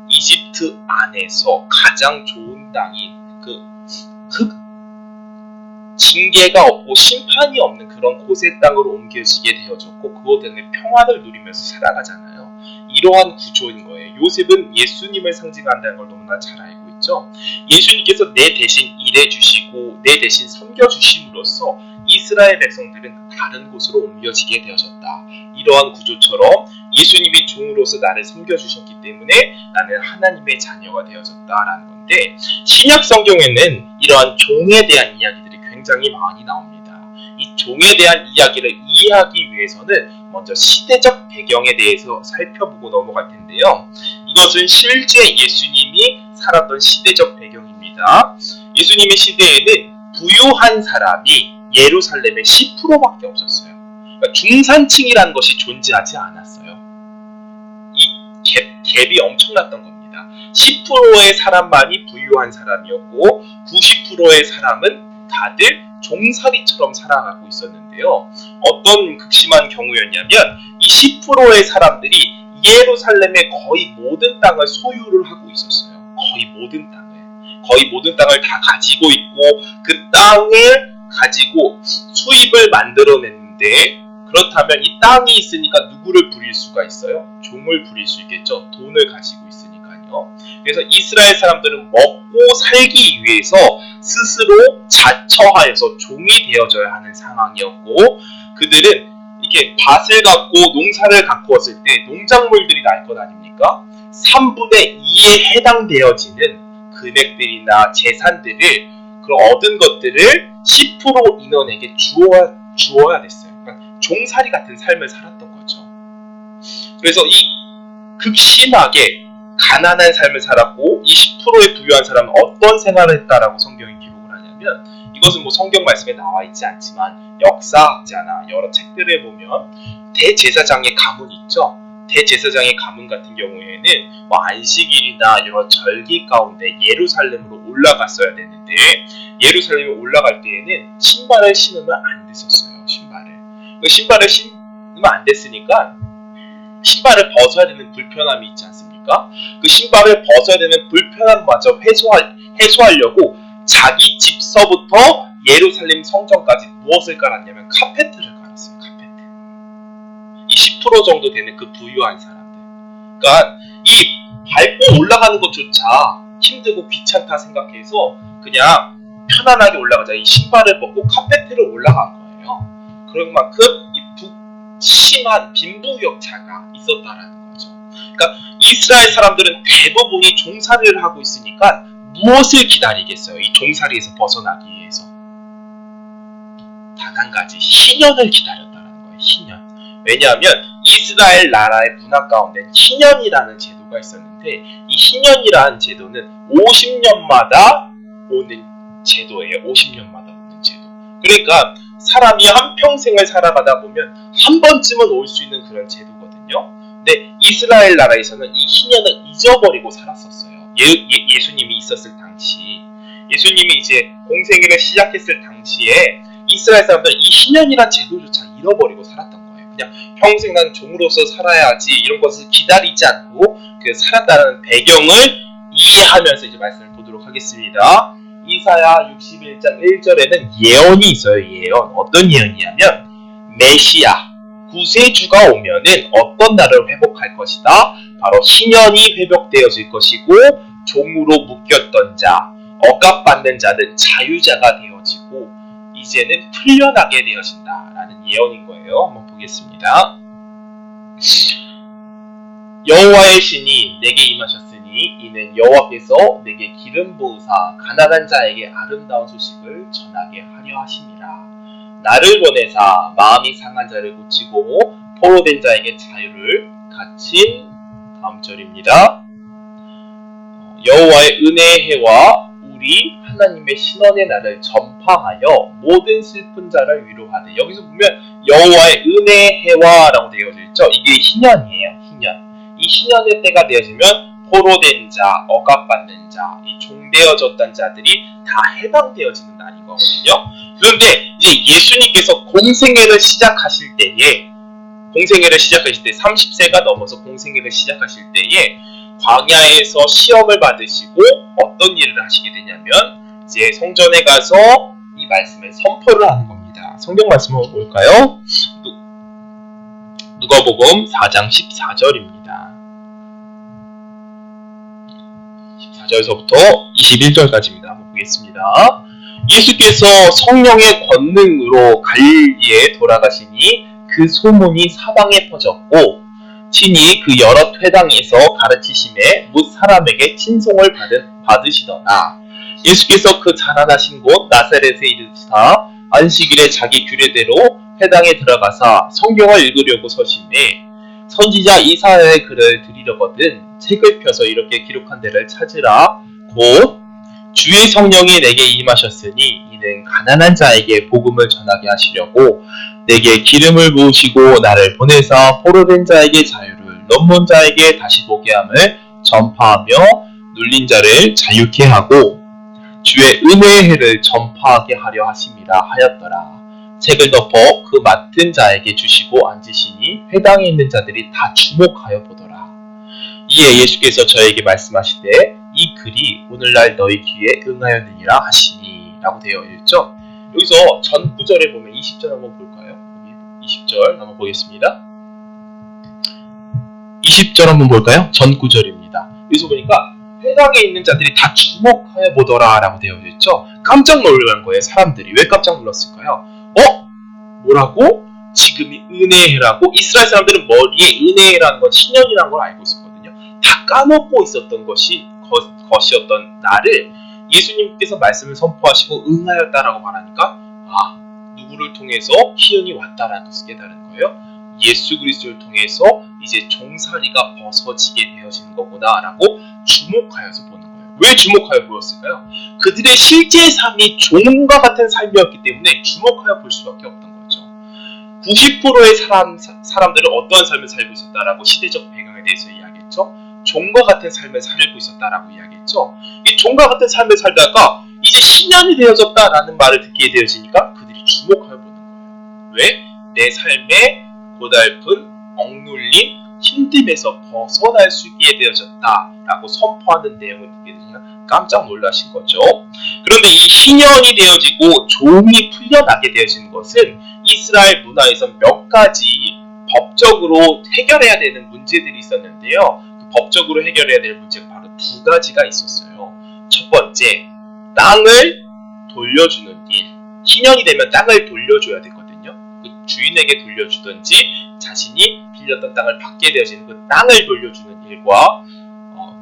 이집트 안에서 가장 좋은 땅인 징계가 없고 심판이 없는 그런 곳의 땅으로 옮겨지게 되어졌고 그것 때문에 평안을 누리면서 살아가잖아요. 이러한 구조인 거예요. 요셉은 예수님을 상징한다는 걸 너무나 잘 알고 있죠. 예수님께서 내 대신 일해주시고 내 대신 섬겨주심으로써 이스라엘 백성들은 다른 곳으로 옮겨지게 되어졌다. 이러한 구조처럼 예수님이 종으로서 나를 섬겨주셨기 때문에 나는 하나님의 자녀가 되어졌다라는 건데 신약 성경에는 이러한 종에 대한 이야기들이 굉장히 많이 나옵니다. 이 종에 대한 이야기를 이해하기 위해서는 먼저 시대적 배경에 대해서 살펴보고 넘어갈 텐데요. 이것은 실제 예수님이 살았던 시대적 배경입니다. 예수님의 시대에는 부유한 사람이 예루살렘의 10%밖에 없었어요. 그러니까 중산층이라는 것이 존재하지 않았어요. 이 갭이 엄청났던 겁니다. 10%의 사람만이 부유한 사람이었고 90%의 사람은 다들 종살이처럼 살아가고 있었는데요. 어떤 극심한 경우였냐면 이 10%의 사람들이 예루살렘의 거의 모든 땅을 소유를 하고 있었어요. 거의 모든 땅을 다 가지고 있고 그 땅을 가지고 수입을 만들어냈는데 그렇다면 이 땅이 있으니까 누구를 부릴 수가 있어요? 종을 부릴 수 있겠죠. 돈을 가지고 있으니까요. 그래서 이스라엘 사람들은 먹고 살기 위해서 스스로 자처하여서 종이 되어져야 하는 상황이었고 그들은 이렇게 밭을 갖고 농사를 갖고 왔을 때 농작물들이 날 것 아닙니까? 3분의 2에 해당되어지는 금액들이나 재산들을 그런 얻은 것들을 10% 인원에게 주어야 됐어요. 그러니까 종살이 같은 삶을 살았던 거죠. 그래서 이 극심하게 가난한 삶을 살았고 이 10%의 부유한 사람은 어떤 생활을 했다라고 성경이 기록을 하냐면 이것은 뭐 성경 말씀에 나와 있지 않지만 역사학자나 여러 책들에 보면 대제사장의 가문 있죠. 대제사장의 가문 같은 경우에는 뭐 안식일이나 여러 절기 가운데 예루살렘으로 올라갔어야 되는데 예루살렘에 올라갈 때에는 신발을 신으면 안 됐었어요. 신발을 신으면 안 됐으니까 신발을 벗어야 되는 불편함이 있지 않습니까? 그 신발을 벗어야 되는 불편함마저 해소하려고 자기 집서부터 예루살렘 성전까지 무엇을 깔았냐면 카페트를 깔았어요. 카페트. 이 10% 정도 되는 그 부유한 사람들. 그러니까 이 밟고 올라가는 것조차 힘들고 귀찮다 생각해서 그냥 편안하게 올라가자. 이 신발을 벗고 카페트를 올라간 거예요. 그런 만큼 이 심한 빈부격차가 있었다라는 거죠. 그러니까 이스라엘 사람들은 대부분이 종살이를 하고 있으니까 무엇을 기다리겠어요? 이 종살이에서 벗어나기 위해서 단 한 가지 희년을 기다렸다는 거예요. 희년. 왜냐하면 이스라엘 나라의 문화 가운데 희년이라는 제도가 있었는데 이 희년이라는 제도는 50년마다 오는 제도예요. 50년마다 오는 제도. 그러니까 사람이 한평생을 살아가다 보면 한 번쯤은 올 수 있는 그런 제도거든요. 근데 이스라엘 나라에서는 이 희년을 잊어버리고 살았었어요. 예수님이 있었을 당시, 예수님이 이제 공생애를 시작했을 당시에 이스라엘 사람들은 이 희년이란 제도조차 잃어버리고 살았던 거예요. 그냥 평생 난 종으로서 살아야지 이런 것을 기다리지 않고 그 살았다는 배경을 이해하면서 이제 말씀을 보도록 하겠습니다. 이사야 61장 1절에는 예언이 있어요. 예언. 어떤 예언이냐면 메시아 구세주가 오면은 어떤 나라를 회복할 것이다. 바로 희년이 회복되어질 것이고 종으로 묶였던 자, 억압받는 자는 자유자가 되어지고 이제는 풀려나게 되어진다라는 예언인 거예요. 한번 보겠습니다. 여호와의 신이 내게 임하셨으니 이는 여호와께서 내게 기름 부으사 가난한 자에게 아름다운 소식을 전하게 하려 하심이라. 나를 보내사 마음이 상한 자를 고치고 포로된 자에게 자유를 갖힌. 다음 절입니다. 여호와의 은혜의 해와 우리 하나님의 신원의 날을 전파하여 모든 슬픈 자를 위로하되. 여기서 보면 여호와의 은혜의 해와라고 되어져 있죠. 이게 희년이에요. 희년. 이 희년의 때가 되어지면 포로된 자, 억압받는 자, 이 종되어졌던 자들이 다 해방되어지는 날인 거거든요. 그런데 이제 예수님께서 공생애를 시작하실 때에 30세가 넘어서 공생애를 시작하실 때에 광야에서 시험을 받으시고 어떤 일을 하시게 되냐면 이제 성전에 가서 이 말씀을 선포를 하는 겁니다. 성경 말씀은 뭘까요? 누가복음 4장 14절입니다. 14절에서부터 21절까지입니다. 한번 보겠습니다. 예수께서 성령의 권능으로 갈릴리에 돌아가시니 그 소문이 사방에 퍼졌고 친히 그 여러 회당에서 가르치심에 뭇 사람에게 친송을 받으시더라. 예수께서 그 자라나신 곳 나사렛에 이르시사 안식일에 자기 규례대로 회당에 들어가사 성경을 읽으려고 서심해 선지자 이사야의 글을 드리려거든 책을 펴서 이렇게 기록한 데를 찾으라. 곧 주의 성령이 내게 임하셨으니 이는 가난한 자에게 복음을 전하게 하시려고 내게 기름을 부으시고 나를 보내사 포로된 자에게 자유를, 넘문 자에게 다시 보게 함을 전파하며 눌린 자를 자유케 하고 주의 은혜의 해를 전파하게 하려 하심이라 하였더라. 책을 덮어 그 맡은 자에게 주시고 앉으시니 회당에 있는 자들이 다 주목하여 보더라. 이에 예수께서 저에게 말씀하시되 이 글이 오늘날 너희 귀에 응하였느니라 하시니 라고 되어 있죠. 여기서 전 구절에 보면 20절 한번 볼까요? 20절 한번 보겠습니다. 20절 한번 볼까요? 전 구절입니다. 여기서 보니까 회당에 있는 자들이 다 주목하여 보더라 라고 되어 있죠. 깜짝 놀란 거예요. 사람들이. 왜 깜짝 놀랐을까요? 뭐라고? 지금이 은혜라고? 이스라엘 사람들은 머리에 은혜라는 건 신년이라는 걸 알고 있었거든요. 다 까먹고 있었던 것이었던 나를 예수님께서 말씀을 선포하시고 응하였다라고 말하니까 누구를 통해서 희연이 왔다라는 것을 깨달은 거예요. 예수 그리스도를 통해서 이제 종살이가 벗어지게 되어지는 거구나 라고 주목하여서 보는 거예요. 왜 주목하여 보였을까요? 그들의 실제 삶이 종과 같은 삶이었기 때문에 주목하여 볼 수밖에 없던 거죠. 90%의 사람들은 어떠한 삶을 살고 있었다라고 시대적 배경에 대해서 이야기했죠. 종과 같은 삶을 살고 있었다라고 이야기했죠. 이 종과 같은 삶을 살다가 이제 신년이 되어졌다라는 말을 듣게 되어지니까 그들이 주목하여 보는 거예요. 왜? 내 삶에 고달픈, 억눌린, 힘듦에서 벗어날 수 있게 되어졌다라고 선포하는 내용을 듣게 되시면 깜짝 놀라신 거죠. 그런데 이 신년이 되어지고 종이 풀려나게 되어지는 것은 이스라엘 문화에서 몇 가지 법적으로 해결해야 되는 문제들이 있었는데요. 그 법적으로 해결해야 될 문제가 바로 두 가지가 있었어요. 첫 번째, 땅을 돌려주는 일. 신년이 되면 땅을 돌려줘야 되거든요. 그 주인에게 돌려주든지 자신이 빌렸던 땅을 받게 되어지는 그 땅을 돌려주는 일과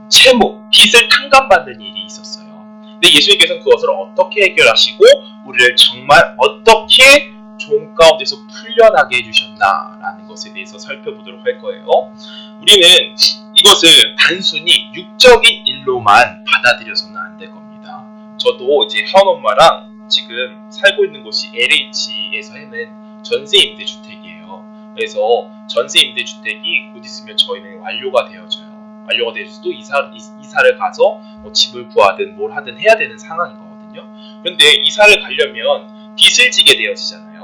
채무, 빚을 탕감받는 일이 있었어요. 근데 예수님께서는 그것을 어떻게 해결하시고 우리를 정말 어떻게 종 가운데서 풀려나게 해주셨나라는 것에 대해서 살펴보도록 할 거예요. 우리는 이것을 단순히 육적인 일로만 받아들여서는 안 될 겁니다. 저도 이제 하원 엄마랑 지금 살고 있는 곳이 LH에서 하는 전세 임대주택이에요. 그래서 전세 임대주택이 곧 있으면 저희는 완료가 되어져요. 완료가 되어서도 이사를 가서 뭐 집을 구하든 뭘 하든 해야 되는 상황인 거거든요. 그런데 이사를 가려면 빚을 지게 되어지잖아요.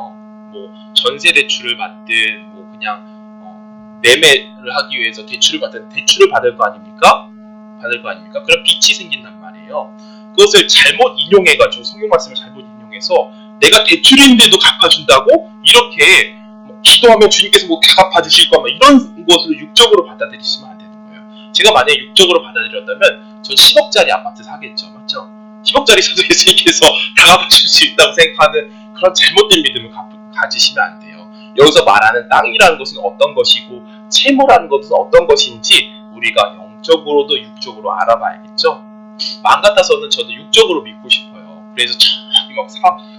뭐 전세 대출을 받든 뭐 그냥 매매를 하기 위해서 대출을 받을 거 아닙니까? 그럼 빚이 생긴단 말이에요. 그것을 잘못 인용해가지고 성경 말씀을 잘못 인용해서 내가 대출인데도 갚아준다고 이렇게 뭐 기도하면 주님께서 뭐 다 갚아주실 거면 이런 것을 육적으로 받아들이시면 안 되는 거예요. 제가 만약에 육적으로 받아들였다면 전 10억짜리 아파트 사겠죠. 맞죠? 10억짜리 사도 예수님께서 다 갚아줄 수 있다고 생각하는 그런 잘못된 믿음을 가지시면 안 돼요. 여기서 말하는 땅이라는 것은 어떤 것이고 채무라는 것은 어떤 것인지 우리가 영적으로도 육적으로 알아봐야겠죠. 마음 같아서는 저도 육적으로 믿고 싶어요. 그래서 저기 막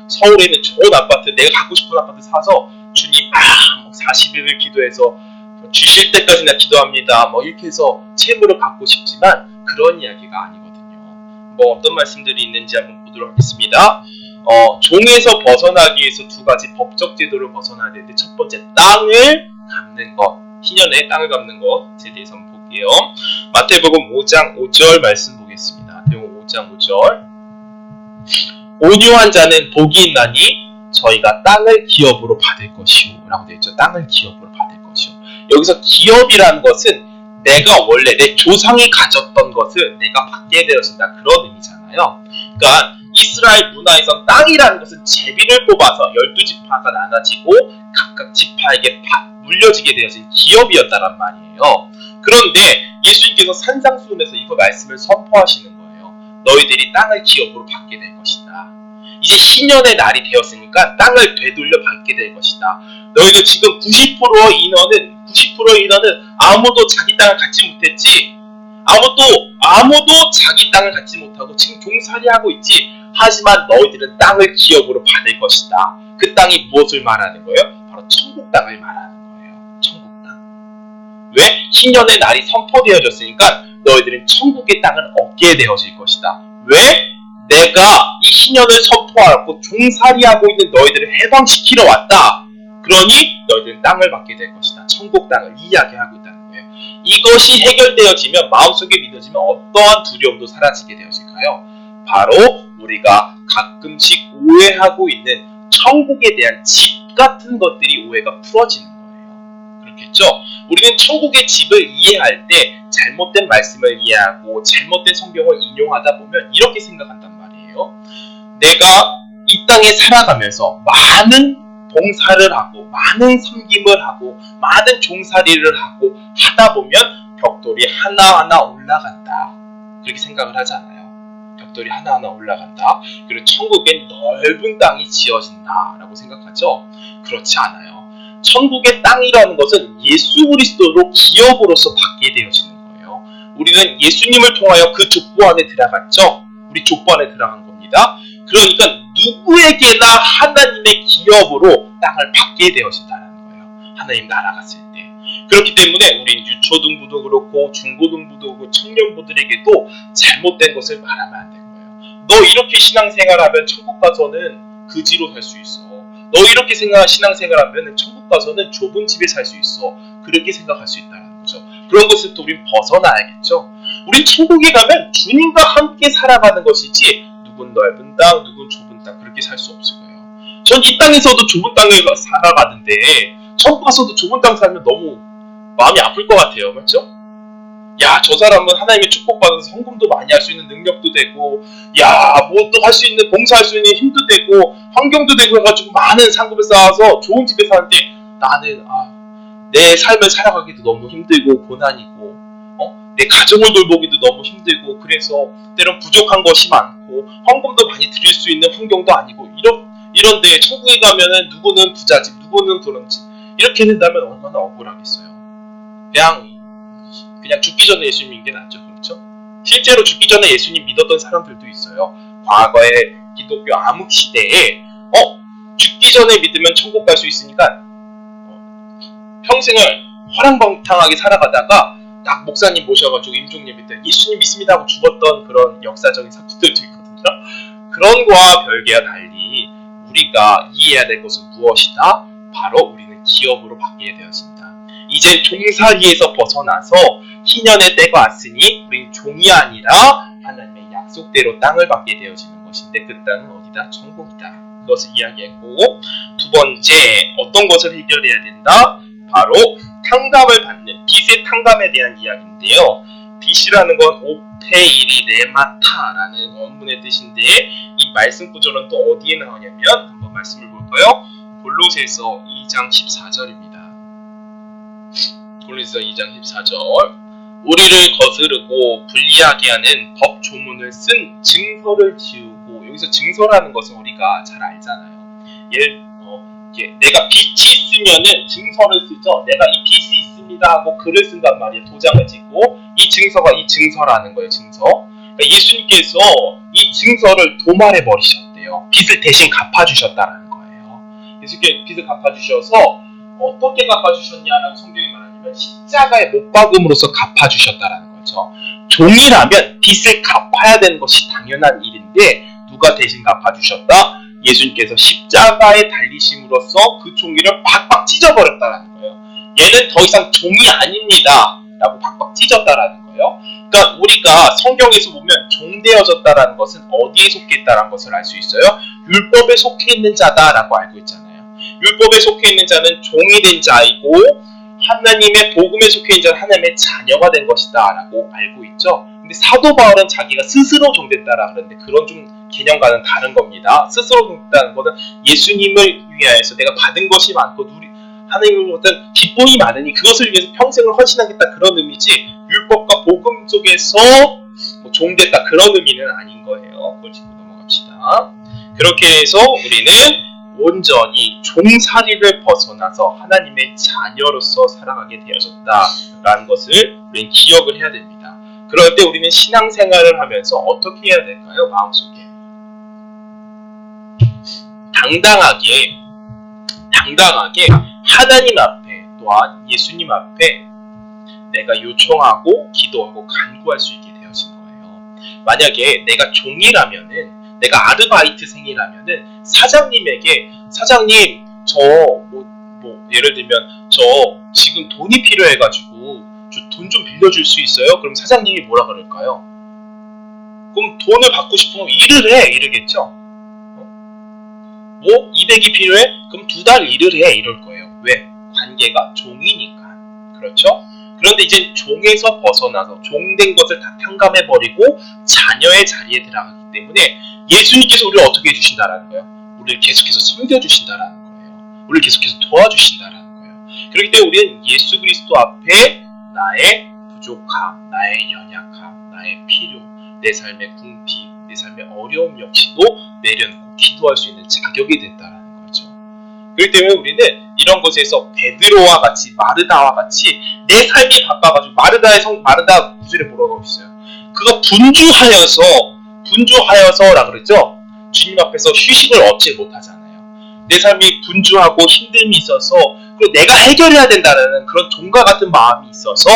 서울에 있는 좋은 아파트, 내가 갖고 싶은 아파트 사서 주님 40일을 기도해서 주실 때까지나 기도합니다. 뭐 이렇게 해서 채무를 받고 싶지만 그런 이야기가 아니거든요. 뭐 어떤 말씀들이 있는지 한번 보도록 하겠습니다. 종에서 벗어나기 위해서 두 가지 법적 제도를 벗어나야 되는데 첫 번째 땅을 갚는 것, 신년에 땅을 갚는 것에 대해서 한번 볼게요. 마태복음 5장 5절 말씀 보겠습니다. 마태복음 5장 5절 온유한 자는 복이 있나니 저희가 땅을 기업으로 받을 것이오 라고 되어 있죠. 땅을 기업으로 받을 것이오. 여기서 기업이라는 것은 내가 원래 내 조상이 가졌던 것을 내가 받게 되어진다 그런 의미잖아요. 그러니까 이스라엘 문화에선 땅이라는 것은 제비를 뽑아서 12지파가 나눠지고 각각 지파에게 물려지게 되어진 기업이었다란 말이에요. 그런데 예수님께서 산상수훈에서 이거 말씀을 선포하시는 거예요. 너희들이 땅을 기업으로 받게 될 것이다. 이제 신년의 날이 되었으니까 땅을 되돌려 받게 될 것이다. 너희는 지금 90%의 인원은 아무도 자기 땅을 갖지 못했지. 아무도 자기 땅을 갖지 못하고 지금 종살이하고 있지. 하지만 너희들은 땅을 기업으로 받을 것이다. 그 땅이 무엇을 말하는 거예요? 바로 천국 땅을 말하는 거예요. 천국 땅. 왜? 신년의 날이 선포되어졌으니까 너희들은 천국의 땅을 얻게 되어질 것이다. 왜? 내가 이 신년을 선포하고 종살이하고 있는 너희들을 해방시키러 왔다. 그러니 너희들은 땅을 받게 될 것이다. 천국 땅을 이야기하고 있다는 거예요. 이것이 해결되어지면 마음속에 믿어지면 어떠한 두려움도 사라지게 되어질까요? 바로 우리가 가끔씩 오해하고 있는 천국에 대한 집 같은 것들이 오해가 풀어지는 거예요. 그렇겠죠? 우리는 천국의 집을 이해할 때 잘못된 말씀을 이해하고 잘못된 성경을 인용하다 보면 이렇게 생각한단 말이에요. 내가 이 땅에 살아가면서 많은 봉사를 하고 많은 섬김을 하고 많은 종살이를 하고 하다 보면 벽돌이 하나하나 올라간다. 그렇게 생각을 하지 않아요. 벽돌이 하나하나 올라간다. 그리고 천국엔 넓은 땅이 지어진다 라고 생각하죠. 그렇지 않아요. 천국의 땅이라는 것은 예수 그리스도로 기업으로서 받게 되어지는 거예요. 우리는 예수님을 통하여 그 족보 안에 들어갔죠. 우리 족보 안에 들어간 겁니다. 그러니까 누구에게나 하나님의 기업으로 땅을 받게 되어진다는 거예요. 하나님 나라 갔을 때. 그렇기 때문에 우린 유초등부도 그렇고 중고등부도 그렇고 청년부들에게도 잘못된 것을 말하면 안 된 거예요. 너 이렇게 신앙생활하면 천국 가서는 그지로 살 수 있어. 너 이렇게 신앙생활하면 천국 가서는 좁은 집에 살 수 있어. 그렇게 생각할 수 있다는 거죠. 그런 것부터 우린 벗어나야겠죠. 우린 천국에 가면 주님과 함께 살아가는 것이지 누군 넓은 땅, 누군 좁은 땅 그렇게 살 수 없을 거예요. 전 이 땅에서도 좁은 땅에 살아가는데 천국 가서도 좁은 땅 살면 너무 마음이 아플 것 같아요. 맞죠? 야, 저 사람은 하나님의 축복받아서 헌금도 많이 할 수 있는 능력도 되고, 야, 뭐 또 할 수 있는, 봉사할 수 있는 힘도 되고, 환경도 되고 해가지고 많은 상급을 쌓아서 좋은 집에 사는데 나는, 내 삶을 살아가기도 너무 힘들고, 고난이고, 내 가정을 돌보기도 너무 힘들고, 그래서 때론 부족한 것이 많고, 헌금도 많이 드릴 수 있는 환경도 아니고, 이런데 천국에 가면은 누구는 부잣집, 누구는 그런 집, 이렇게 된다면 얼마나 억울하겠어요. 그냥 죽기 전에 예수님 믿는 게 낫죠. 그렇죠? 실제로 죽기 전에 예수님 믿었던 사람들도 있어요. 과거에 기독교 암흑시대에 죽기 전에 믿으면 천국 갈 수 있으니까 평생을 허랑방탕하게 살아가다가 딱 목사님 모셔가지고 임종예배 때 예수님 믿습니다 하고 죽었던 그런 역사적인 사건들도 있거든요. 그런 거와 별개와 달리 우리가 이해해야 될 것은 무엇이다? 바로 우리는 기업으로 바뀌게 되었습니다. 이제 종살이에서 벗어나서 희년의 때가 왔으니 우린 종이 아니라 하나님의 약속대로 땅을 받게 되어지는 것인데 그 땅은 어디다? 천국이다. 그것을 이야기했고, 두 번째 어떤 것을 해결해야 된다? 바로 탕감을 받는 빚의 탕감에 대한 이야기인데요. 빚이라는 건 오페이리 레마타라는 원문의 뜻인데 이 말씀 구절은 또 어디에 나오냐면 한번 말씀을 볼까요? 골로새서 2장 14절입니다. 골로새서 2장 14절 우리를 거스르고 불리하게 하는 법 조문을 쓴 증서를 지우고, 여기서 증서라는 것은 우리가 잘 알잖아요. 내가 빚이 있으면은 증서를 쓰죠. 내가 이 빚이 있습니다 하고 글을 쓴단 말이에요. 도장을 찍고 이 증서가 이 증서라는 거예요. 증서. 그러니까 예수님께서 이 증서를 도말해 버리셨대요. 빚을 대신 갚아주셨다라는 거예요. 예수님께 빚을 갚아주셔서 어떻게 갚아주셨냐라고 성경이 말하냐면 십자가에 못 박음으로써 갚아주셨다라는 거죠. 종이라면 빚을 갚아야 되는 것이 당연한 일인데 누가 대신 갚아주셨다? 예수님께서 십자가에 달리심으로써 그 종이를 박박 찢어버렸다라는 거예요. 얘는 더 이상 종이 아닙니다 라고 박박 찢었다라는 거예요. 그러니까 우리가 성경에서 보면 종되어졌다라는 것은 어디에 속했다라는 것을 알 수 있어요. 율법에 속해 있는 자다라고 알고 있잖아요. 율법에 속해 있는 자는 종이 된 자이고 하나님의 복음에 속해 있는 자는 하나님의 자녀가 된 것이다 라고 알고 있죠. 근데 사도 바울은 자기가 스스로 종됐다라 그러는데 그런 좀 개념과는 다른 겁니다. 스스로 종됐다는 것은 예수님을 위하여서 내가 받은 것이 많고 하나님으로부터 기쁨이 많으니 그것을 위해서 평생을 헌신하겠다 그런 의미지 율법과 복음 속에서 종됐다 그런 의미는 아닌 거예요. 그걸 짚고 넘어갑시다. 그렇게 해서 우리는 온전히 종살이를 벗어나서 하나님의 자녀로서 살아가게 되어졌다라는 것을 우리는 기억을 해야 됩니다. 그럴 때 우리는 신앙생활을 하면서 어떻게 해야 될까요? 마음속에 당당하게 하나님 앞에 또한 예수님 앞에 내가 요청하고 기도하고 간구할 수 있게 되어진 거예요. 만약에 내가 종이라면은 내가 아르바이트생이라면은 사장님에게 사장님 저 예를 들면 저 지금 돈이 필요해가지고 저 돈 좀 빌려줄 수 있어요? 그럼 사장님이 뭐라 그럴까요? 그럼 돈을 받고 싶으면 일을 해 이러겠죠? 200이 필요해? 그럼 2달 일을 해 이럴 거예요. 왜? 관계가 종이니까. 그렇죠? 그런데 이제 종에서 벗어나서 종된 것을 다 탕감해버리고 자녀의 자리에 들어가기 때문에 예수님께서 우리를 어떻게 해주신다라는 거예요? 우리를 계속해서 섬겨주신다라는 거예요. 우리를 계속해서 도와주신다라는 거예요. 그렇기 때문에 우리는 예수 그리스도 앞에 나의 부족함, 나의 연약함, 나의 필요, 내 삶의 궁핍, 내 삶의 어려움 역시도 내려놓고 기도할 수 있는 자격이 됐다라는 거죠. 그렇기 때문에 우리는 이런 것에서 베드로와 같이 마르다와 같이 내 삶이 바빠가지고 마르다 구절에 뭐라고 있어요? 그가 분주하여서라 그랬죠? 주님 앞에서 휴식을 얻지 못하잖아요. 내 삶이 분주하고 힘듦이 있어서 그리고 내가 해결해야 된다는 그런 종과 같은 마음이 있어서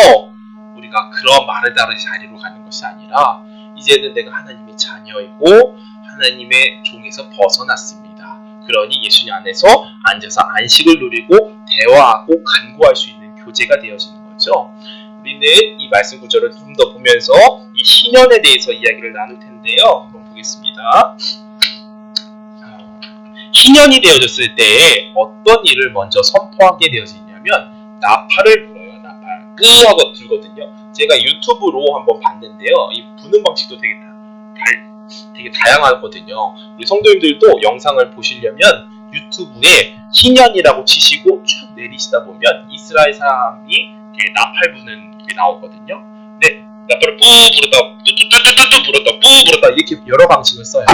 우리가 그런 마르다의 자리로 가는 것이 아니라 이제는 내가 하나님의 자녀이고 하나님의 종에서 벗어났습니다. 그러니 예수님 안에서 앉아서 안식을 누리고 대화하고 간구할 수 있는 교제가 되어지는 거죠. 우리는 이 말씀 구절을 좀 더 보면서 이 신년에 대해서 이야기를 나눌 텐데요. 한번 보겠습니다. 신년이 되어졌을 때 어떤 일을 먼저 선포하게 되어지냐면 나팔을 불어요. 나팔. 끄 하고 불거든요. 제가 유튜브로 한번 봤는데요. 이 부는 방식도 되게 다양하거든요. 우리 성도님들도 영상을 보시려면 유튜브에 희년이라고 치시고 쭉 내리시다 보면 이스라엘 사람이 나팔 부는 게 나오거든요. 근데 나팔을 뿌 불었다, 뚜뚜뚜뚜뚜 불었다, 뿌 불었다 이렇게 여러 방식을 써요.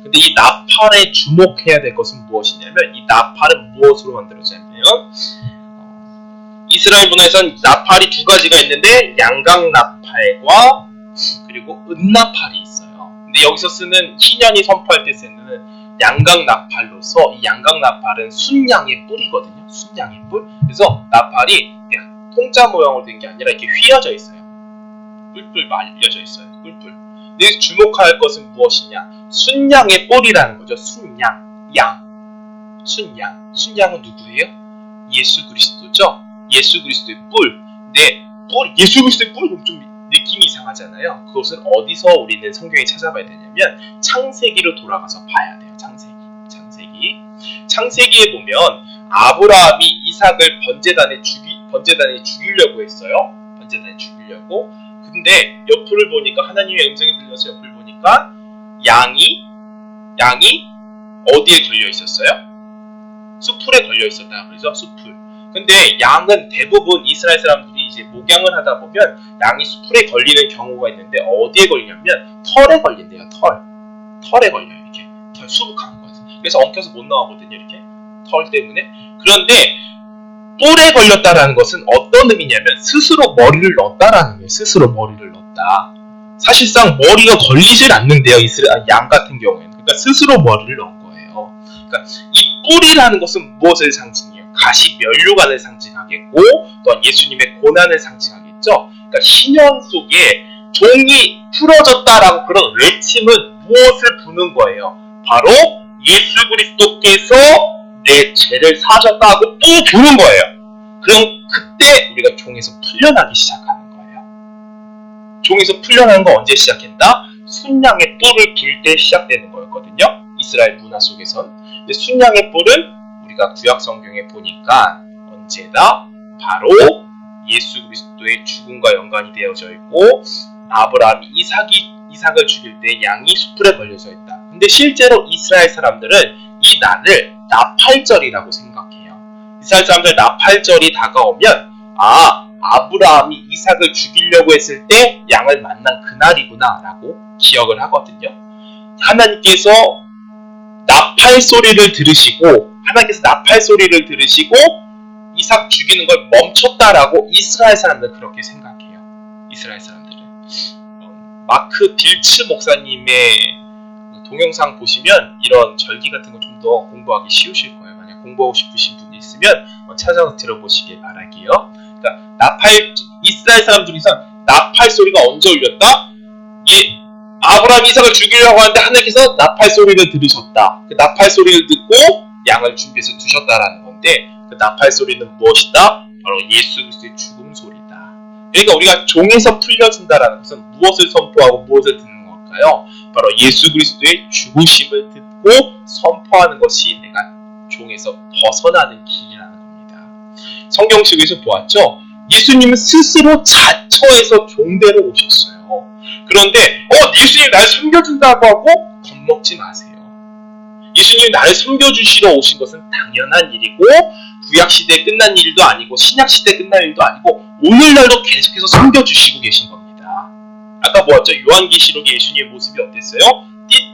근데 이 나팔에 주목해야 될 것은 무엇이냐면 이 나팔은 무엇으로 만들어지냐면 이스라엘 문화에선 나팔이 두 가지가 있는데 양각 나팔과 그리고 은나팔이 있어요. 근데 여기서 쓰는 희년이 선포할 때 쓰는 양각 나팔로서 이 양각 나팔은 순양의 뿔이거든요. 순양의 뿔. 그래서 나팔이 통짜 모양으로 된 게 아니라 이렇게 휘어져 있어요. 뿔뿔 말려져 있어요. 뿔뿔. 근데 주목할 것은 무엇이냐? 순양의 뿔이라는 거죠. 순양, 양. 순양은 누구예요? 예수 그리스도죠. 예수 그리스도의 뿔. 근데 예수 그리스도의 뿔 그럼 좀 느낌이 이상하잖아요. 그것은 어디서 우리는 성경에 찾아봐야 되냐면 창세기로 돌아가서 봐야 돼요. 창세기에 보면 아브라함이 이삭을 번제단에 죽이려고 했어요. 번제단에 죽이려고. 근데 옆을 보니까 하나님의 음성이 들려서 옆을 보니까 양이 어디에 걸려 있었어요? 수풀에 걸려 있었다. 그래서 수풀. 근데 양은 대부분 이스라엘 사람들이 이제 목양을 하다 보면 양이 수풀에 걸리는 경우가 있는데 어디에 걸리냐면 털에 걸린대요. 털에 걸려요. 이렇게 털 수북한 거에서. 그래서 엉켜서 못 나오거든요. 이렇게 털 때문에. 그런데 뿔에 걸렸다라는 것은 어떤 의미냐면 스스로 머리를 넣었다라는 거예요. 스스로 머리를 넣었다. 사실상 머리가 걸리질 않는데요. 이스라엘 양 같은 경우에는. 그러니까 스스로 머리를 넣은 거예요. 그러니까 이 뿔이라는 것은 무엇을 상징해요? 가시 면류관을 상징하겠고 또한 예수님의 고난을 상징하겠죠. 그러니까 신형 속에 종이 풀어졌다라고 그런 외침은 무엇을 부는 거예요? 바로 예수 그리스도께서 내 죄를 사셨다고 또 부는 거예요. 그럼 그때 우리가 종에서 풀려나기 시작하는 거예요. 종에서 풀려나는 거 언제 시작했다? 순양의 뿔을 불 때 시작되는 거였거든요. 이스라엘 문화 속에선. 근데 순양의 뿔은 우리가 구약 성경에 보니까 언제다? 바로 예수 그리스도의 죽음과 연관이 되어져 있고 아브라함이 이삭을 죽일 때 양이 수풀에 걸려져 있다. 근데 실제로 이스라엘 사람들은 이 날을 나팔절이라고 생각해요. 이스라엘 사람들 나팔절이 다가오면 아브라함이 이삭을 죽이려고 했을 때 양을 만난 그날이구나 라고 기억을 하거든요. 하나님께서 나팔 소리를 들으시고 이삭 죽이는 걸 멈췄다라고 이스라엘 사람들은 그렇게 생각해요. 이스라엘 사람들은. 마크 빌츠 목사님의 동영상 보시면 이런 절기 같은 거 좀 더 공부하기 쉬우실 거예요. 만약 공부하고 싶으신 분이 있으면 찾아서 들어보시길 바랄게요. 그러니까 이스라엘 사람들이서 나팔 소리가 언제 울렸다? 아브라함 이삭을 죽이려고 하는데 하나님께서 나팔 소리를 들으셨다. 그 나팔 소리를 듣고 양을 준비해서 두셨다라는 건데 그 나팔 소리는 무엇이다? 바로 예수 그리스도의 죽음 소리다. 그러니까 우리가 종에서 풀려진다라는 것은 무엇을 선포하고 무엇을 듣는 걸까요? 바로 예수 그리스도의 죽으심을 듣고 선포하는 것이 내가 종에서 벗어나는 길이라는 겁니다. 성경 속에서 보았죠? 예수님은 스스로 자처에서 종대로 오셨어요. 그런데 예수님이 나를 섬겨준다고 하고 겁먹지 마세요. 예수님이 나를 섬겨주시러 오신 것은 당연한 일이고 구약시대에 끝난 일도 아니고 신약시대에 끝난 일도 아니고 오늘날도 계속해서 섬겨주시고 계신 겁니다. 아까 보았죠? 요한계시록에 예수님의 모습이 어땠어요?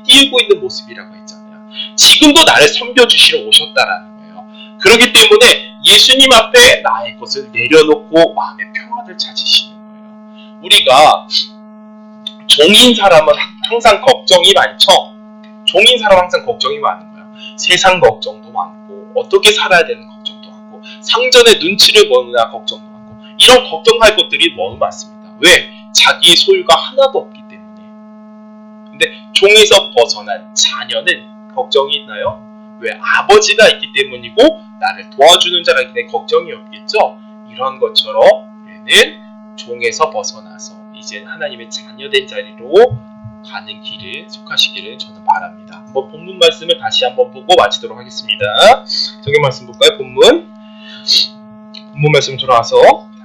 띄우고 있는 모습이라고 했잖아요. 지금도 나를 섬겨주시러 오셨다라는 거예요. 그렇기 때문에 예수님 앞에 나의 것을 내려놓고 마음의 평안을 찾으시는 거예요. 우리가 종인 사람은 항상 걱정이 많죠. 종인 사람은 항상 걱정이 많은 거예요. 세상 걱정도 많고 어떻게 살아야 되는 걱정도 많고 상전의 눈치를 보느냐 걱정도 많고 이런 걱정할 것들이 너무 많습니다. 왜? 자기의 소유가 하나도 없기 때문에. 근데 종에서 벗어난 자녀는 걱정이 있나요? 왜? 아버지가 있기 때문이고 나를 도와주는 자가 있기 때문에 걱정이 없겠죠? 이런 것처럼 우리는 종에서 벗어나서 이제 하나님의 자녀된 자리로 가는 길을 속하시기를 저는 바랍니다. 한번 본문 말씀을 다시 한번 보고 마치도록 하겠습니다. 성경 말씀 볼까요? 본문 말씀 돌아와서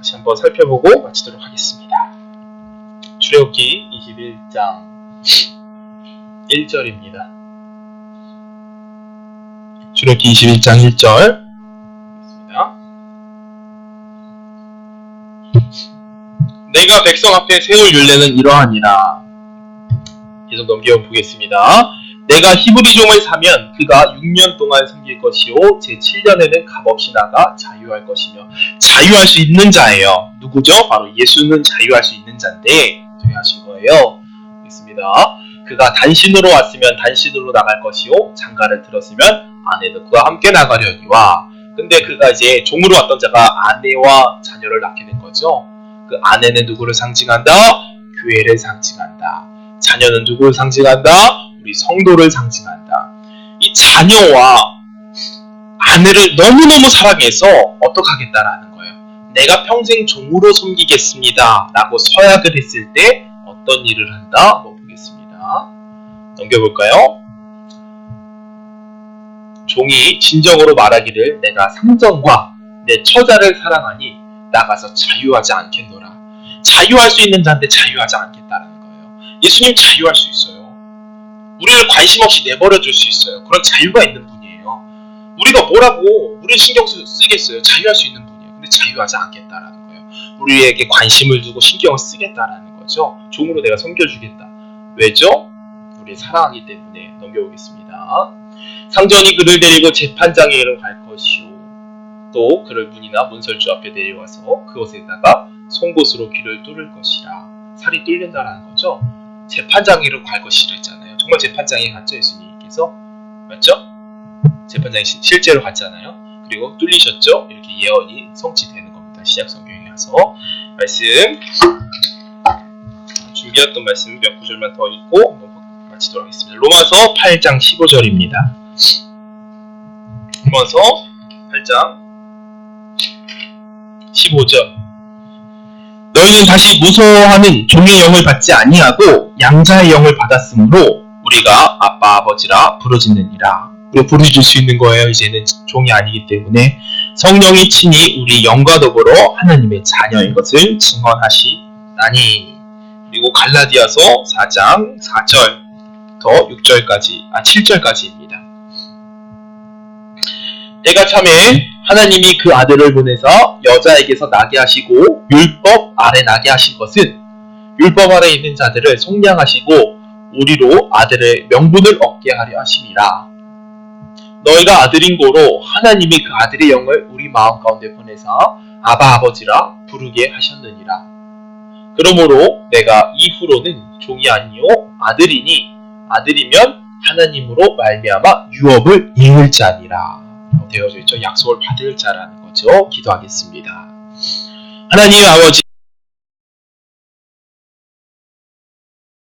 다시 한번 살펴보고 마치도록 하겠습니다. 출애굽기 21장 1절입니다. 출애굽기 21장 1절 내가 백성 앞에 세울 율례는 이러하니라. 계속 넘겨 보겠습니다. 내가 히브리 종을 사면 그가 6년 동안 섬길 것이요 제7년에는 값없이 나가 자유할 것이며. 자유할 수 있는 자예요. 누구죠? 바로 예수는 자유할 수 있는 자인데 어떻게 하신 거예요? 보겠습니다. 그가 단신으로 왔으면 단신으로 나갈 것이요 장가를 들었으면 아내도 그와 함께 나가려니와. 근데 그가 이제 종으로 왔던 자가 아내와 자녀를 낳게 된 거죠. 그 아내는 누구를 상징한다? 교회를 상징한다. 자녀는 누구를 상징한다? 우리 성도를 상징한다. 이 자녀와 아내를 너무너무 사랑해서 어떻게 하겠다라는 거예요. 내가 평생 종으로 섬기겠습니다 라고 서약을 했을 때 어떤 일을 한다? 한번 보겠습니다. 넘겨볼까요? 종이 진정으로 말하기를 내가 상전과 내 처자를 사랑하니 나가서 자유하지 않겠노라. 자유할 수 있는 자인데 자유하지 않겠다라는 거예요. 예수님 자유할 수 있어요. 우리를 관심 없이 내버려 둘 수 있어요. 그런 자유가 있는 분이에요. 우리가 뭐라고 우리 신경 쓰겠어요. 자유할 수 있는 분이에요. 근데 자유하지 않겠다라는 거예요. 우리에게 관심을 두고 신경을 쓰겠다라는 거죠. 종으로 내가 섬겨주겠다. 왜죠? 우리 사랑하기 때문에. 넘겨보겠습니다. 상전이 그를 데리고 재판장에로 갈 것이요 또 그를 문이나 문설주 앞에 데려와서 그곳에다가 송곳으로 귀를 뚫을 것이라. 살이 뚫린다라는 거죠. 재판장으로 갈 것이라 했잖아요. 정말 재판장에 갔죠, 예수님께서. 맞죠? 재판장에 실제로 갔잖아요. 그리고 뚫리셨죠? 이렇게 예언이 성취되는 겁니다. 신약 성경에 가서. 말씀 준비했던 말씀 몇 구절만 더 읽고 한번 마치도록 하겠습니다. 로마서 8장 15절입니다. 로마서 8장 15절. 너희는 다시 무서워하는 종의 영을 받지 아니하고 양자의 영을 받았으므로 우리가 아빠 아버지라 부르짖느니라. 우리가 부르짖을 수 있는 거예요. 이제는 종이 아니기 때문에 성령이 친히 우리 영과 더불어 하나님의 자녀인 것을 증언하시나니. 그리고 갈라디아서 4장 4절부터 7절까지입니다. 때가 참에 하나님이 그 아들을 보내서 여자에게서 나게 하시고 율법 아래 나게 하신 것은 율법 아래 있는 자들을 속량하시고 우리로 아들의 명분을 얻게 하려 하심이라. 너희가 아들인 고로 하나님이 그 아들의 영을 우리 마음 가운데 보내서 아바 아버지라 부르게 하셨느니라. 그러므로 내가 이후로는 종이 아니요 아들이니 아들이면 하나님으로 말미암아 유업을 이을 자니라. 되어져 있죠. 약속을 받을 자라는 거죠. 기도하겠습니다. 하나님 아버지